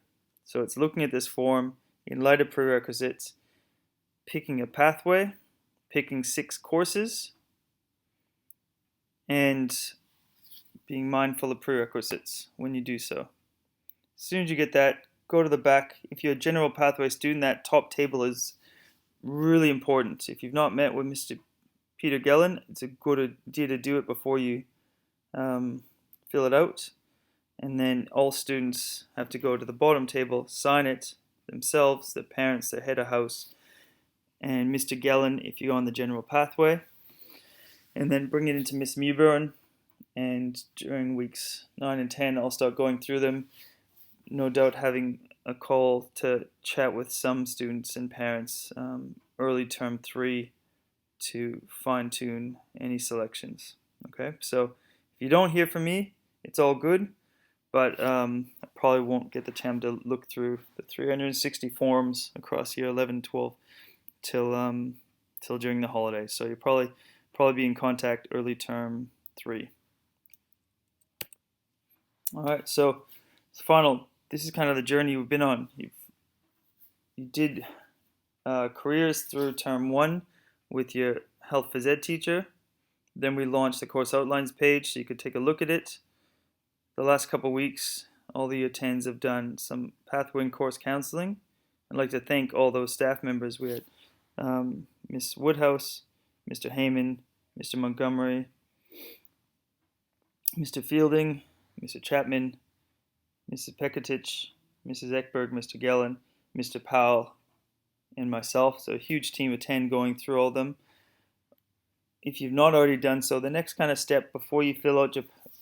So it's looking at this form in light of prerequisites, picking a pathway, picking 6 courses, and being mindful of prerequisites when you do so. As soon as you get that, go to the back. If you're a general pathway student, that top table is really important. If you've not met with Mr. Peter Gellin, it's a good idea to do it before you fill it out. And then all students have to go to the bottom table, sign it themselves, their parents, their head of house, and Mr. Gellin if you go on the general pathway. And then bring it into Miss Mewburn, and during weeks 9 and 10 I'll start going through them, no doubt having a call to chat with some students and parents early term 3 to fine-tune any selections. Okay, so if you don't hear from me, it's all good, but I probably won't get the time to look through the 360 forms across year 11 and 12 till during the holidays. So you'll probably be in contact early term 3. All right, so this is kind of the journey we've been on. You did careers through term 1 with your health phys ed teacher. Then we launched the course outlines page so you could take a look at it. The last couple of weeks, all the year 10s have done some pathway and course counseling. I'd like to thank all those staff members. We had Miss Woodhouse, Mr. Heyman, Mr. Montgomery, Mr. Fielding, Mr. Chapman, Mrs. Pekatich, Mrs. Ekberg, Mr. Gellin, Mr. Powell, and myself. So a huge team of 10 going through all of them. If you've not already done so, the next kind of step before you fill out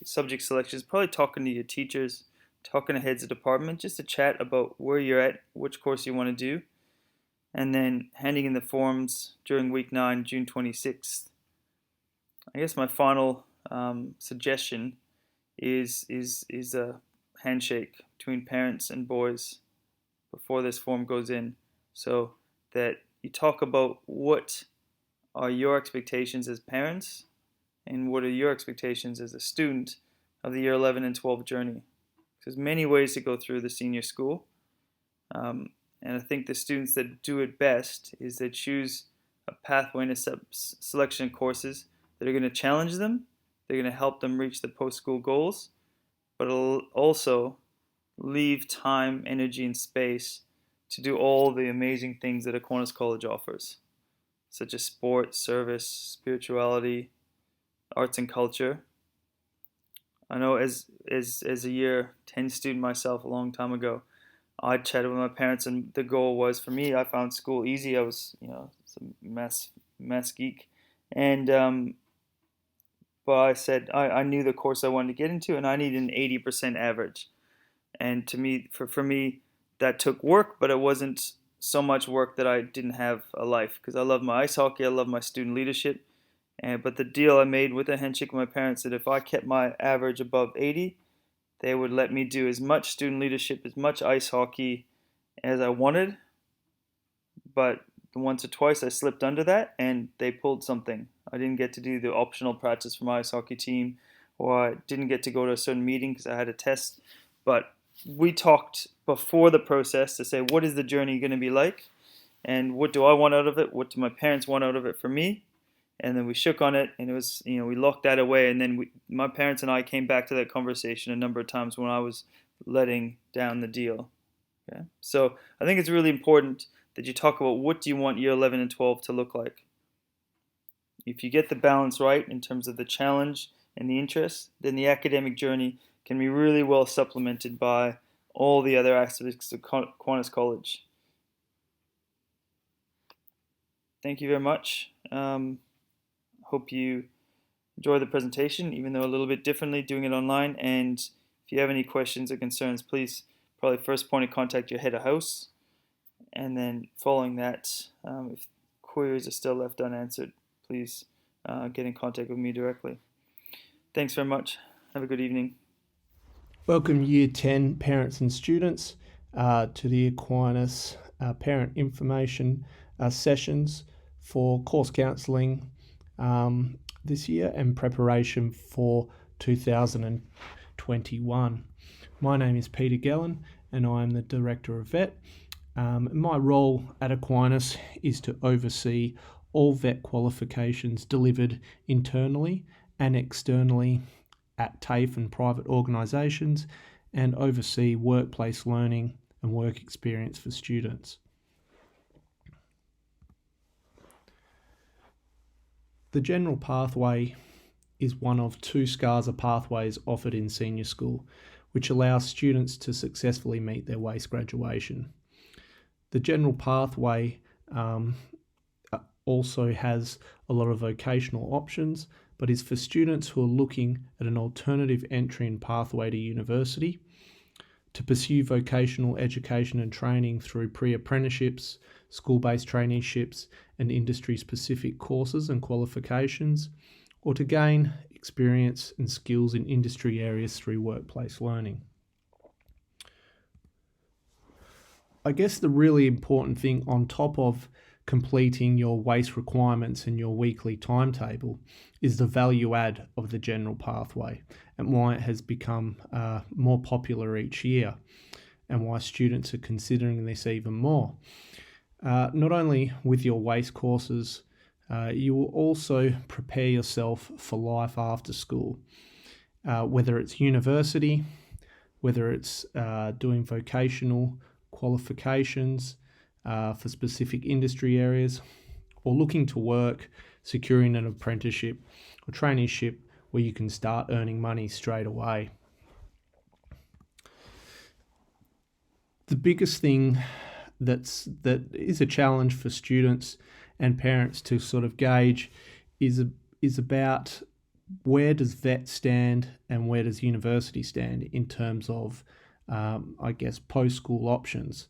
subject selections, probably talking to your teachers, talking to heads of department, just to chat about where you're at, which course you want to do, and then handing in the forms during week 9, June 26th. I guess my final suggestion is a handshake between parents and boys before this form goes in, so that you talk about what are your expectations as parents and what are your expectations as a student of the year 11 and 12 journey. There's many ways to go through the senior school, and I think the students that do it best is they choose a pathway and a selection of courses that are going to challenge them, they're going to help them reach the post-school goals, but it'll also leave time, energy, and space to do all the amazing things that Aquinas College offers, such as sport, service, spirituality, arts and culture. I know as a year 10 student myself a long time ago, I chatted with my parents, and the goal was, for me, I found school easy. I was, some math geek, and but I said I knew the course I wanted to get into, and I needed an 80% average. And to me, for me, that took work, but it wasn't so much work that I didn't have a life, because I love my ice hockey, I love my student leadership. But the deal I made with a handshake with my parents, that if I kept my average above 80, they would let me do as much student leadership, as much ice hockey as I wanted. But once or twice I slipped under that, and they pulled something. I didn't get to do the optional practice for my ice hockey team, or I didn't get to go to a certain meeting because I had a test. But we talked before the process to say, what is the journey going to be like? And what do I want out of it? What do my parents want out of it for me? And then we shook on it, and it was, we locked that away. And then my parents and I came back to that conversation a number of times when I was letting down the deal. Okay? So I think it's really important that you talk about what do you want year 11 and 12 to look like. If you get the balance right in terms of the challenge and the interest, then the academic journey can be really well supplemented by all the other aspects of Aquinas College. Thank you very much. Hope you enjoy the presentation, even though a little bit differently doing it online. And if you have any questions or concerns, please probably first point of contact your head of house. And then following that, if queries are still left unanswered, please get in contact with me directly. Thanks very much. Have a good evening. Welcome Year 10 parents and students to the Aquinas Parent Information sessions for course counselling this year and preparation for 2021. My name is Peter Gellin, and I am the Director of VET. My role at Aquinas is to oversee all VET qualifications delivered internally and externally at TAFE and private organisations, and oversee workplace learning and work experience for students. The general pathway is one of 2 SCARSA pathways offered in senior school, which allows students to successfully meet their WACE graduation. The general pathway also has a lot of vocational options, but is for students who are looking at an alternative entry and pathway to university, to pursue vocational education and training through pre-apprenticeships, school-based traineeships, and industry-specific courses and qualifications, or to gain experience and skills in industry areas through workplace learning. I guess the really important thing on top of completing your WACE requirements and your weekly timetable is the value add of the general pathway, and why it has become more popular each year, and why students are considering this even more. Not only with your WACE courses, you will also prepare yourself for life after school, whether it's university, whether it's doing vocational qualifications for specific industry areas, or looking to work, securing an apprenticeship or traineeship where you can start earning money straight away. The biggest thing that is a challenge for students and parents to sort of gauge is about where does vet stand and where does university stand in terms of, post-school options.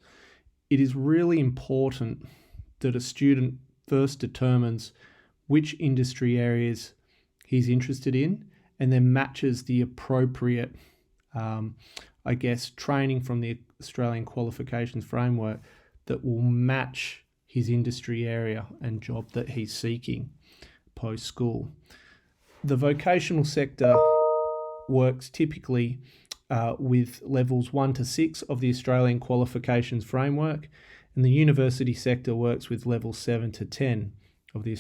It is really important that a student first determines which industry areas he's interested in and then matches the appropriate, training from the Australian qualifications framework that will match his industry area and job that he's seeking post-school. The vocational sector works typically with levels 1 to 6 of the Australian qualifications framework, and the university sector works with levels 7 to 10 of the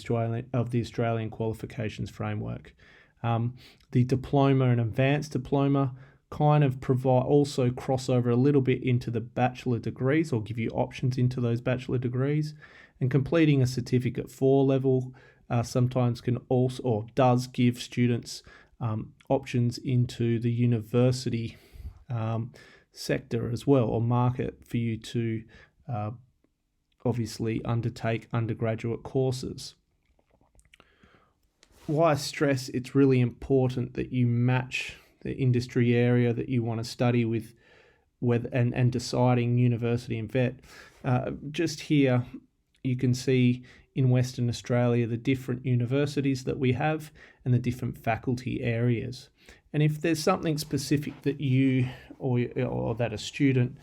Australian qualifications framework. The diploma and advanced diploma kind of also cross over a little bit into the bachelor degrees, or give you options into those bachelor degrees, and completing a certificate 4 level sometimes can also, or does, give students options into the university sector as well, or market for you to obviously undertake undergraduate courses. Why I stress it's really important that you match the industry area that you want to study with and deciding university and vet. Just here you can see in Western Australia the different universities that we have and the different faculty areas. And if there's something specific that you or that a student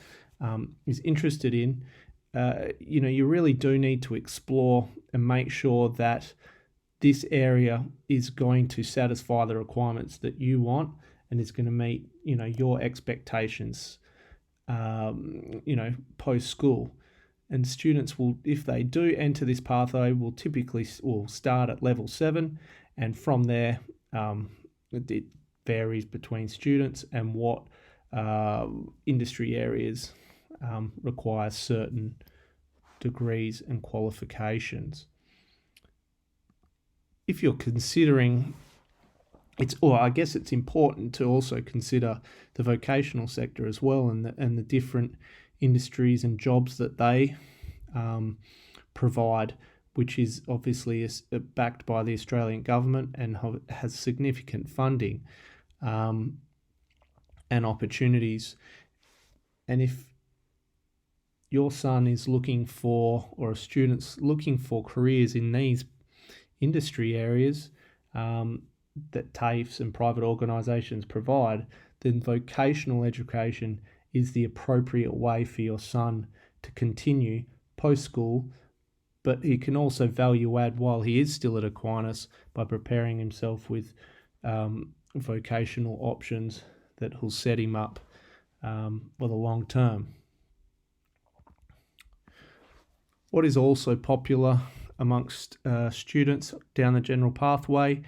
is interested in, you really do need to explore and make sure that this area is going to satisfy the requirements that you want and is going to meet, your expectations, post school. And students will, if they do enter this pathway, will typically start at level 7, and from there, it varies between students and what industry areas require certain degrees and qualifications. If you're considering, it's important to also consider the vocational sector as well, and the different industries and jobs that they provide, which is obviously backed by the Australian government and has significant funding and opportunities. And if your son is looking for, or a student's looking for careers in these industry areas that TAFEs and private organisations provide, then vocational education is the appropriate way for your son to continue post-school, but he can also value add while he is still at Aquinas by preparing himself with vocational options that will set him up for the long term. What is also popular amongst students down the general pathway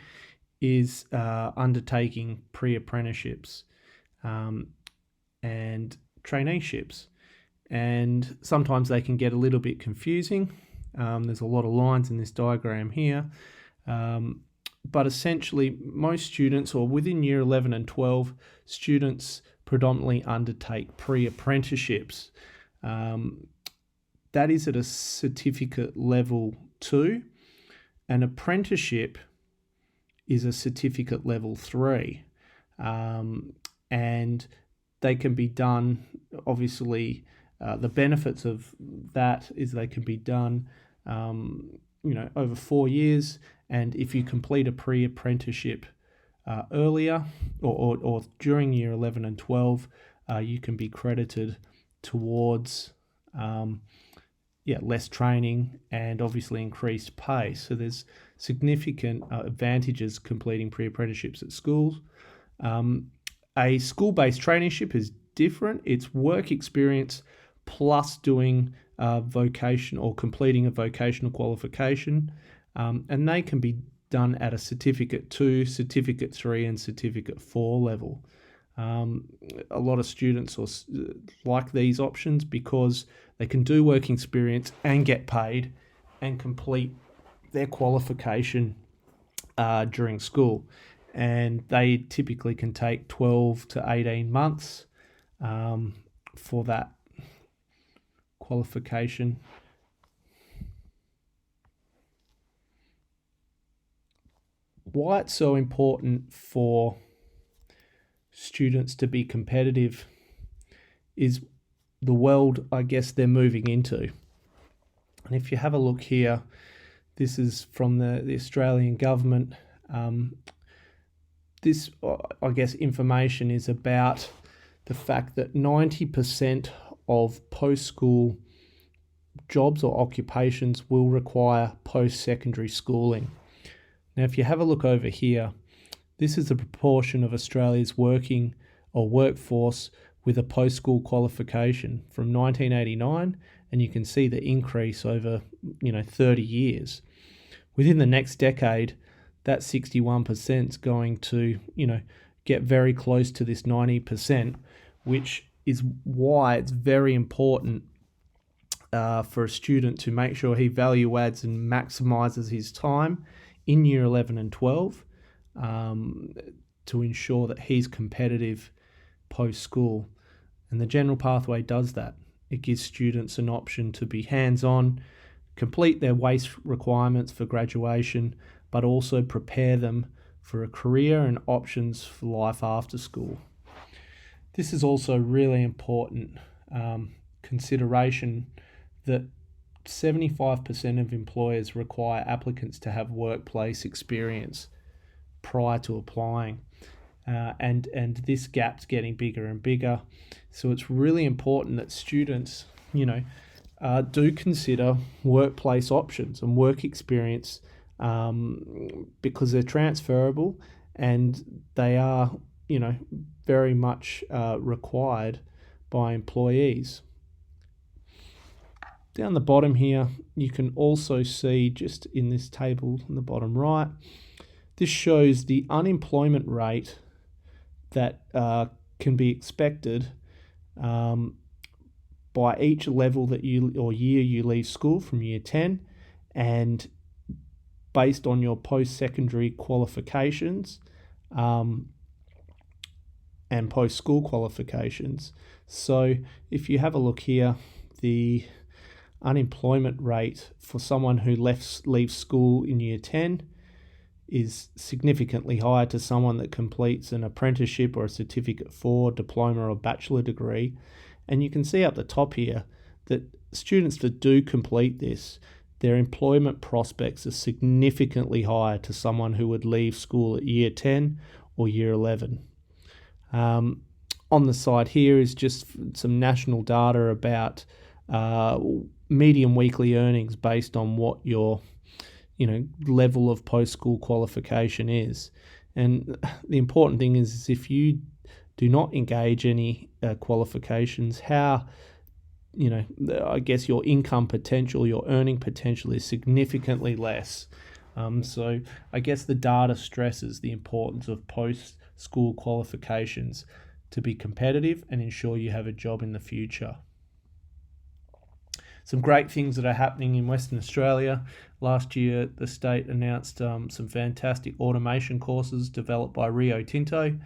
is undertaking pre-apprenticeships and traineeships. And sometimes they can get a little bit confusing. There's a lot of lines in this diagram here. But essentially, most students, or within year 11 and 12, students predominantly undertake pre-apprenticeships. That is at a certificate level 2. An apprenticeship is a certificate level 3. And they can be done, obviously, the benefits of that is they can be done, over 4 years. And if you complete a pre-apprenticeship earlier or during year 11 and 12, you can be credited towards less training and obviously increased pay. So there's significant advantages completing pre-apprenticeships at schools. A school-based traineeship is different. It's work experience plus doing vocation or completing a vocational qualification, and they can be done at a certificate 2, certificate 3, and certificate 4 level. A lot of students like these options because they can do work experience and get paid and complete their qualification during school. And they typically can take 12 to 18 months for that qualification. why it's so important for students to be competitive is the world, I guess, they're moving into. And if you have a look here, this is from the Australian government. This, I guess, information is about the fact that 90% of post-school jobs or occupations will require post-secondary schooling. Now, if you have a look over here, this is the proportion of Australia's working or workforce with a post-school qualification from 1989, and you can see the increase over 30 years. Within the next decade, that 61% is going to get very close to this 90%, which is why it's very important for a student to make sure he value adds and maximises his time in year 11 and 12 to ensure that he's competitive post-school. And the general pathway does that. It gives students an option to be hands-on, complete their WACE requirements for graduation, but also prepare them for a career and options for life after school. This is also really important consideration that 75% of employers require applicants to have workplace experience prior to applying. And this gap's getting bigger and bigger. So it's really important that students, do consider workplace options and work experience because they're transferable and they are, very much required by employees. Down the bottom here, you can also see just in this table in the bottom right, this shows the unemployment rate that can be expected by each level that you or year you leave school from year 10, and based on your post-secondary qualifications and post-school qualifications. So if you have a look here, the unemployment rate for someone who leaves school in year 10 is significantly higher to someone that completes an apprenticeship or a certificate 4, diploma or bachelor degree. And you can see up the top here that students that do complete this, their employment prospects are significantly higher to someone who would leave school at year 10 or year 11. On the side here is just some national data about median weekly earnings based on what your level of post-school qualification is. And the important thing is if you do not engage any qualifications, how I guess your income potential, your earning potential is significantly less. So I guess the data stresses the importance of post-school qualifications to be competitive and ensure you have a job in the future. Some great things that are happening in Western Australia. Last year, the state announced some fantastic automation courses developed by Rio Tinto,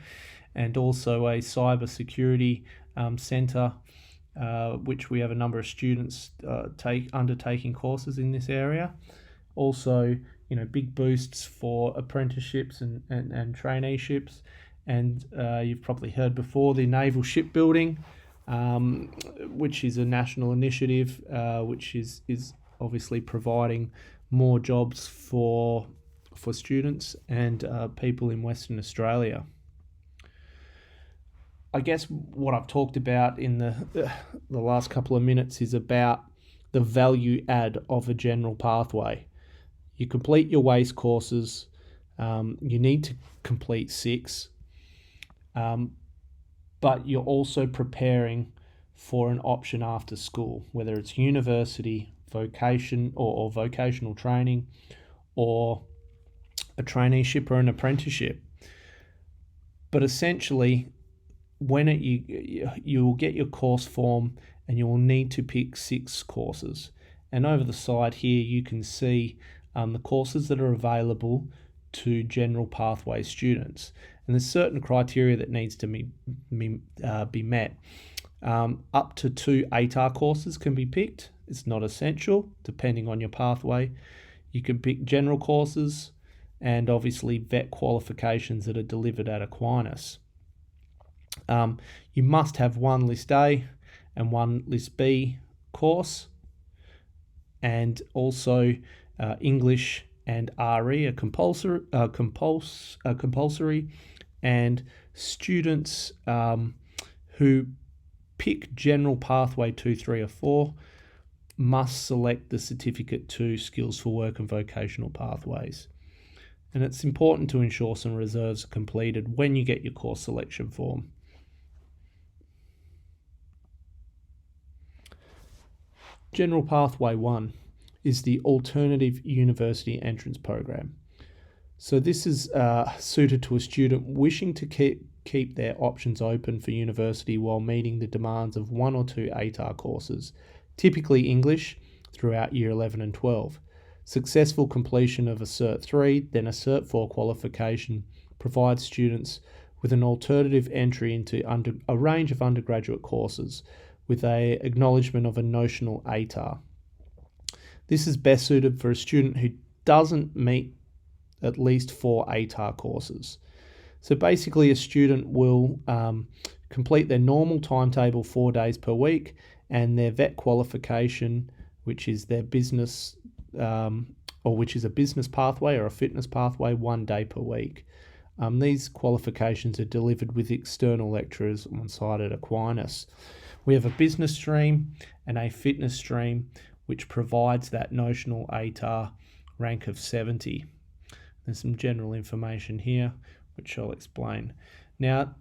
and also a cyber security centre, which we have a number of students undertaking courses in this area. Also, big boosts for apprenticeships and traineeships. And you've probably heard before the naval shipbuilding, which is a national initiative, which is obviously providing more jobs for students and people in Western Australia. I guess what I've talked about in the last couple of minutes is about the value add of a general pathway. You complete your WACE courses, you need to complete 6, but you're also preparing for an option after school, whether it's university, vocation or vocational training, or a traineeship or an apprenticeship. But essentially, when you will get your course form and you will need to pick 6 courses. And over the side here, you can see the courses that are available to general pathway students. And there's certain criteria that needs to be met. Up to 2 ATAR courses can be picked. It's not essential, depending on your pathway. You can pick general courses, and obviously vet qualifications that are delivered at Aquinas. You must have one List A and one List B course, and also English and RE are compulsory, and students who pick General Pathway 2, 3 or 4 must select the Certificate 2 Skills for Work and Vocational Pathways. And it's important to ensure some reserves are completed when you get your course selection form. General Pathway 1 is the Alternative University Entrance Program. So this is suited to a student wishing to keep their options open for university while meeting the demands of 1 or 2 ATAR courses, typically English, throughout Year 11 and 12. Successful completion of a Cert 3, then a Cert 4 qualification provides students with an alternative entry into a range of undergraduate courses with an acknowledgement of a notional ATAR. This is best suited for a student who doesn't meet at least 4 ATAR courses. So basically a student will complete their normal timetable 4 days per week, and their vet qualification, which is their business which is a business pathway or a fitness pathway, 1 day per week. These qualifications are delivered with external lecturers on site at Aquinas. We have a business stream and a fitness stream which provides that notional ATAR rank of 70. There's some general information here which I'll explain. Now,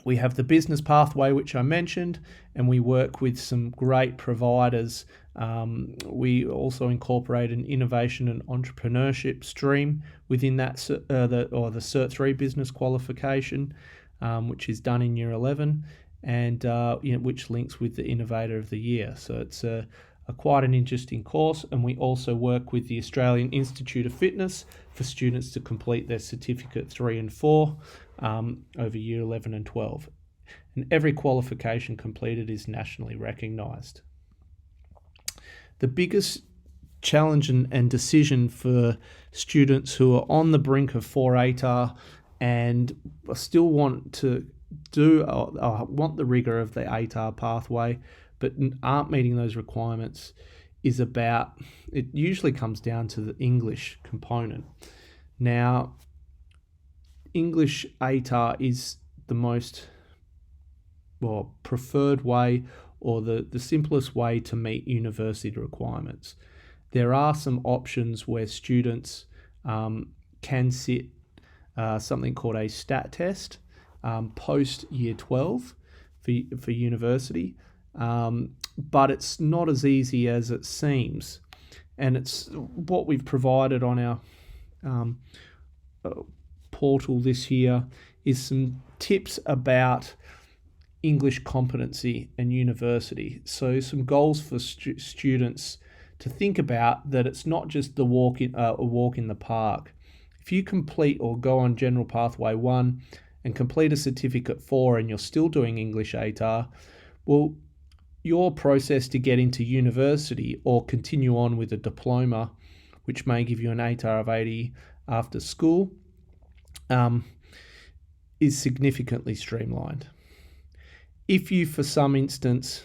we have the business pathway, which I mentioned, and we work with some great providers. We also incorporate an innovation and entrepreneurship stream within that the Cert 3 business qualification, which is done in Year 11, and which links with the Innovator of the Year. So it's quite an interesting course, and we also work with the Australian Institute of Fitness for students to complete their Certificate 3 and 4 over Year 11 and 12. And every qualification completed is nationally recognised. The biggest challenge and decision for students who are on the brink of 4 ATAR and still want to want the rigour of the ATAR pathway but aren't meeting those requirements it usually comes down to the English component. Now, English ATAR is the most preferred way, or the simplest way to meet university requirements. There are some options where students can sit something called a STAT test post Year 12 for university, but it's not as easy as it seems. And it's what we've provided on our portal this year is some tips about English competency and university. So some goals for students to think about, that it's not just a walk in the park. If you complete or go on General Pathway 1 and complete a Certificate 4 and you're still doing English ATAR, well, your process to get into university or continue on with a diploma, which may give you an ATAR of 80 after school, is significantly streamlined. If you, for some instance,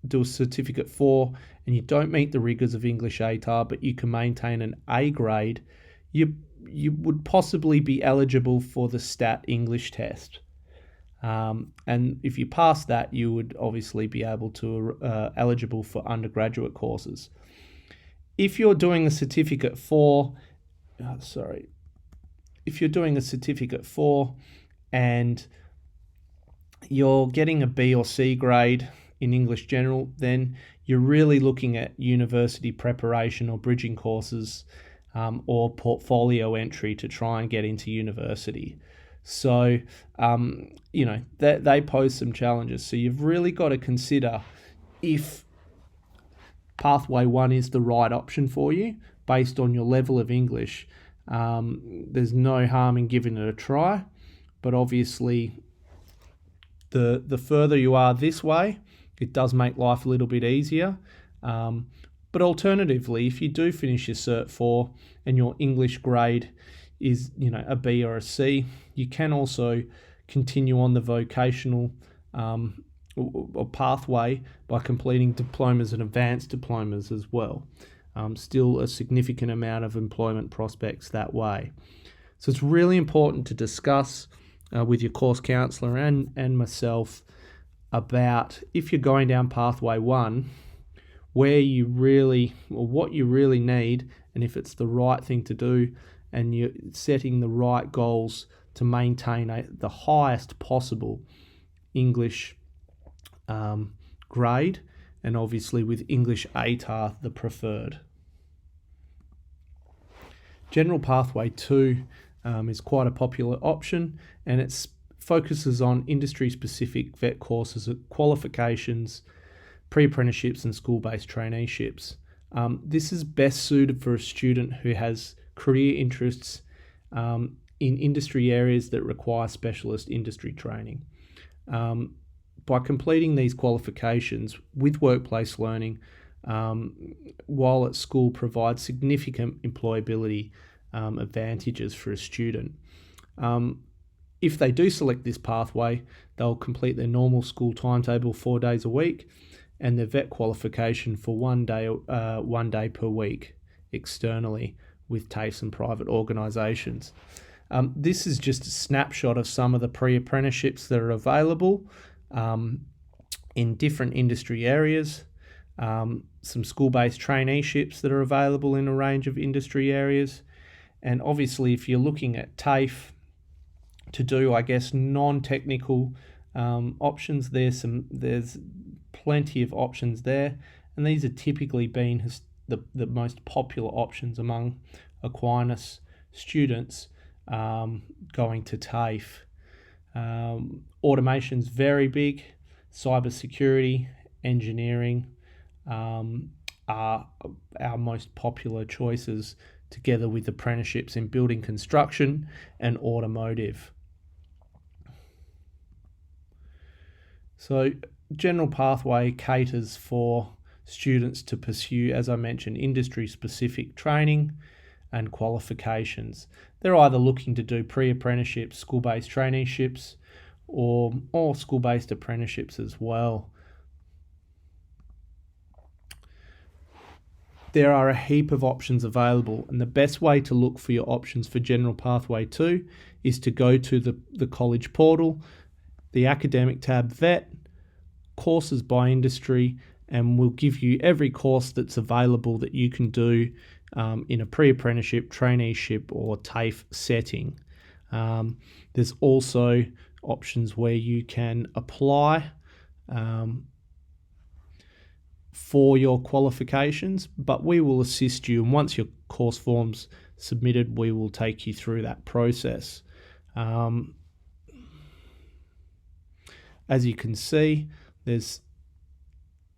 do a Certificate 4 and you don't meet the rigours of English ATAR, but you can maintain an A grade, you would possibly be eligible for the STAT English test. And if you pass that, you would obviously be able to eligible for undergraduate courses. If you're doing a Certificate 4, if you're doing a Certificate 4 and you're getting a B or C grade in English General, then you're really looking at university preparation or bridging courses or portfolio entry to try and get into university. So, they pose some challenges. So you've really got to consider if Pathway 1 is the right option for you based on your level of English. There's no harm in giving it a try, but obviously the further you are this way, it does make life a little bit easier. But alternatively, if you do finish your Cert 4 and your English grade is, a B or a C, you can also continue on the vocational or pathway by completing diplomas and advanced diplomas as well. Still a significant amount of employment prospects that way. So it's really important to discuss with your course counsellor and myself about, if you're going down pathway 1, what you really need, and if it's the right thing to do, and you're setting the right goals to maintain the highest possible English grade, and obviously with English ATAR the preferred. General Pathway 2 is quite a popular option, and it focuses on industry-specific vet courses, qualifications, pre-apprenticeships and school-based traineeships. This is best suited for a student who has career interests in industry areas that require specialist industry training. By completing these qualifications with workplace learning while at school provides significant employability advantages for a student. If they do select this pathway, they'll complete their normal school timetable 4 days a week and their vet qualification for 1 day per week externally with TAFEs and private organisations. This is just a snapshot of some of the pre-apprenticeships that are available in different industry areas, some school-based traineeships that are available in a range of industry areas, and obviously if you're looking at TAFE to do, non-technical options, there's plenty of options there, and these are typically been the most popular options among Aquinas students going to TAFE. Automation's very big. Cybersecurity, engineering are our most popular choices, together with apprenticeships in building construction and automotive. So General Pathway caters for students to pursue, as I mentioned, industry-specific training and qualifications. They're either looking to do pre-apprenticeships, school-based traineeships, or school-based apprenticeships as well. There are a heap of options available, and the best way to look for your options for General Pathway 2 is to go to the college portal, the academic tab Vet, courses by industry, and we'll give you every course that's available that you can do in a pre-apprenticeship, traineeship or TAFE setting. There's also options where you can apply for your qualifications, but we will assist you, and once your course form's submitted, we will take you through that process. As you can see, there's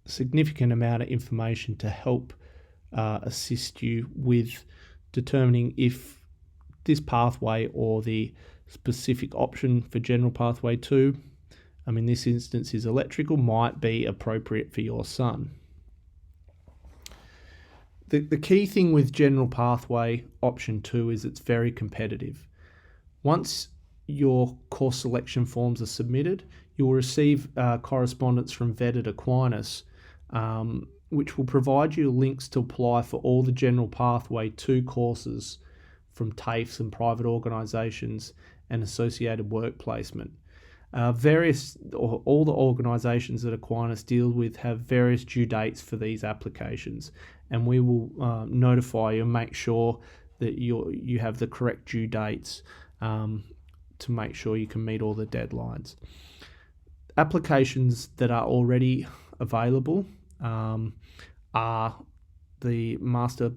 a significant amount of information to help assist you with determining if this pathway or the specific option for General Pathway 2, in this instance is electrical, might be appropriate for your son. The key thing with General Pathway Option 2 is it's very competitive. Once your course selection forms are submitted, you will receive correspondence from Vet at Aquinas, which will provide you links to apply for all the General Pathway 2 courses from TAFEs and private organisations and associated work placement. All the organisations that Aquinas deal with have various due dates for these applications, and we will notify you and make sure that you have the correct due dates to make sure you can meet all the deadlines. Applications that are already available are the Master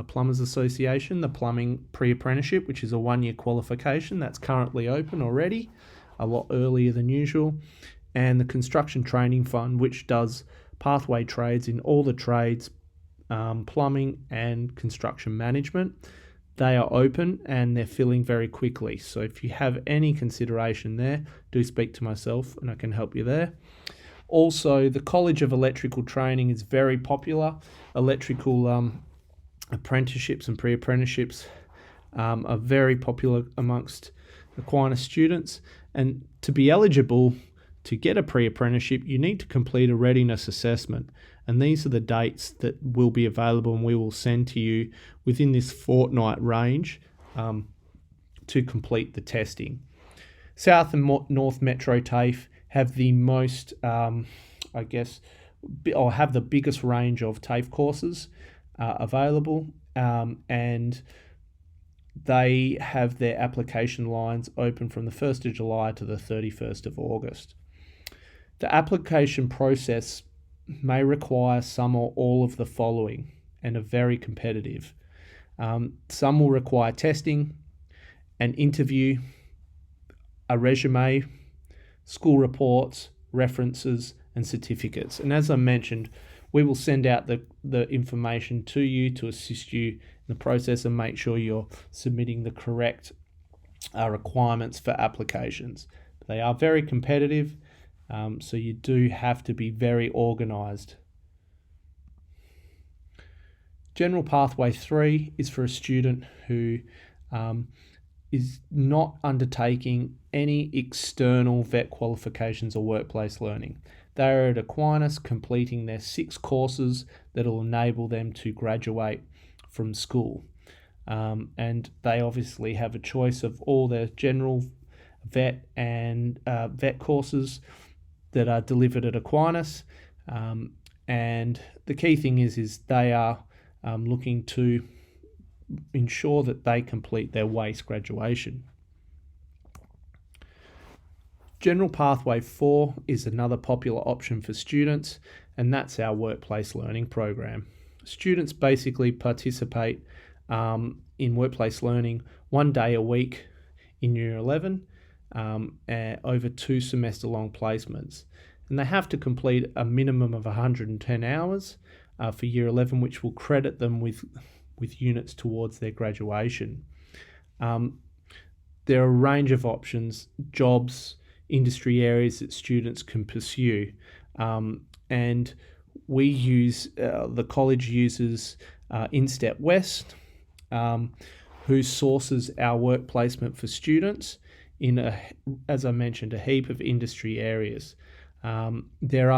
Plumbers Association, the Plumbing Pre-Apprenticeship, which is a 1-year qualification that's currently open already, a lot earlier than usual, and the Construction Training Fund, which does pathway trades in all the trades, plumbing and construction management. They are open and they're filling very quickly. So if you have any consideration there, do speak to myself and I can help you there. Also, the College of Electrical Training is very popular. Electrical apprenticeships and pre-apprenticeships are very popular amongst Aquinas students. And to be eligible to get a pre-apprenticeship, you need to complete a readiness assessment. And these are the dates that will be available and we will send to you within this fortnight range to complete the testing. South and North Metro TAFE have the most, have the biggest range of TAFE courses available, and they have their application lines open from the 1st of July to the 31st of August. The application process may require some or all of the following and are very competitive. Some will require testing, an interview, a resume, school reports, references, and certificates. And as I mentioned, we will send out the information to you to assist you in the process and make sure you're submitting the correct requirements for applications. They are very competitive, so you do have to be very organised. General Pathway 3 is for a student who is not undertaking any external vet qualifications or workplace learning. They are at Aquinas completing their 6 courses that will enable them to graduate from school. And they obviously have a choice of all their general vet and vet courses that are delivered at Aquinas. And the key thing is they are looking to ensure that they complete their WACE graduation. General Pathway 4 is another popular option for students, and that's our workplace learning program. Students basically participate in workplace learning 1 day a week in Year 11 over 2 semester-long placements. And they have to complete a minimum of 110 hours for Year 11, which will credit them with units towards their graduation. There are a range of options, jobs, industry areas that students can pursue. And we use, the college uses InStep West, who sources our work placement for students in, as I mentioned, a heap of industry areas. There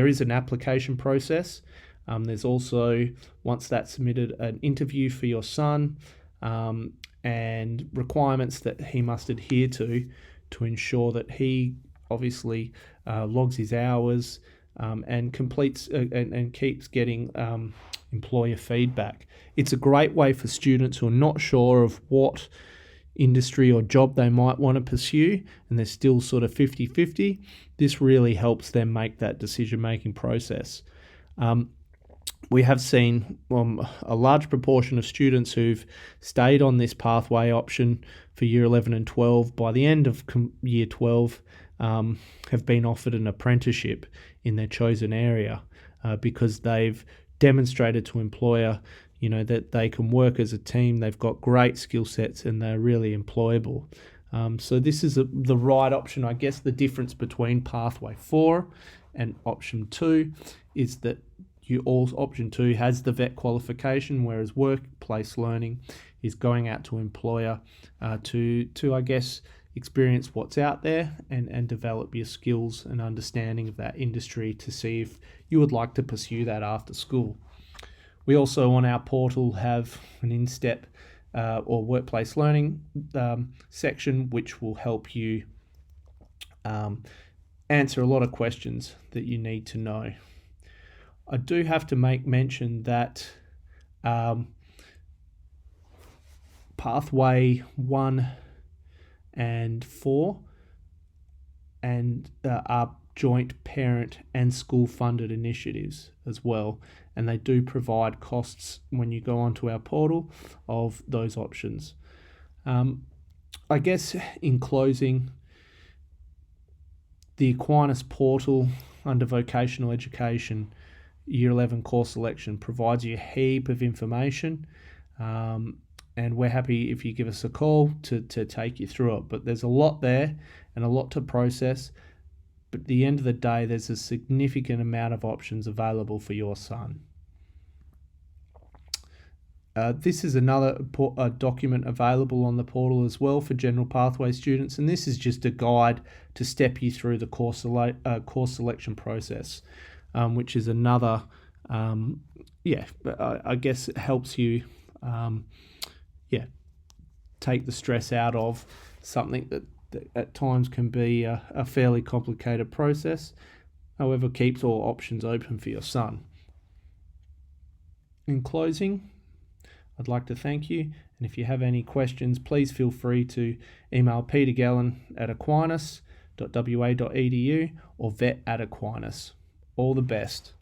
is an application process. There's also, once that's submitted, an interview for your son and requirements that he must adhere to ensure that he obviously logs his hours and completes and keeps getting employer feedback. It's a great way for students who are not sure of what industry or job they might want to pursue and they're still sort of 50-50. This really helps them make that decision-making process. We have seen a large proportion of students who've stayed on this pathway option for Year 11 and 12, by the end of Year 12, have been offered an apprenticeship in their chosen area because they've demonstrated to employer, that they can work as a team, they've got great skill sets and they're really employable. So this is the right option. I guess the difference between Pathway 4 and Option 2 is that Option 2 has the vet qualification, whereas workplace learning is going out to employer to I guess, experience what's out there and develop your skills and understanding of that industry to see if you would like to pursue that after school. We also on our portal have an InStep or workplace learning section, which will help you answer a lot of questions that you need to know. I do have to make mention that Pathway 1 and 4 are joint parent and school funded initiatives as well, and they do provide costs when you go onto our portal of those options. I guess in closing, the Aquinas portal under vocational education Year 11 course selection provides you a heap of information, and we're happy if you give us a call to take you through it. But there's a lot there and a lot to process. But at the end of the day, there's a significant amount of options available for your son. This is another document available on the portal as well for general pathway students, and this is just a guide to step you through the course selection process, which is another, I guess it helps you, take the stress out of something that at times can be a fairly complicated process, however keeps all options open for your son. In closing, I'd like to thank you, and if you have any questions, please feel free to email petergellin@aquinas.wa.edu or vet@Aquinas. All the best.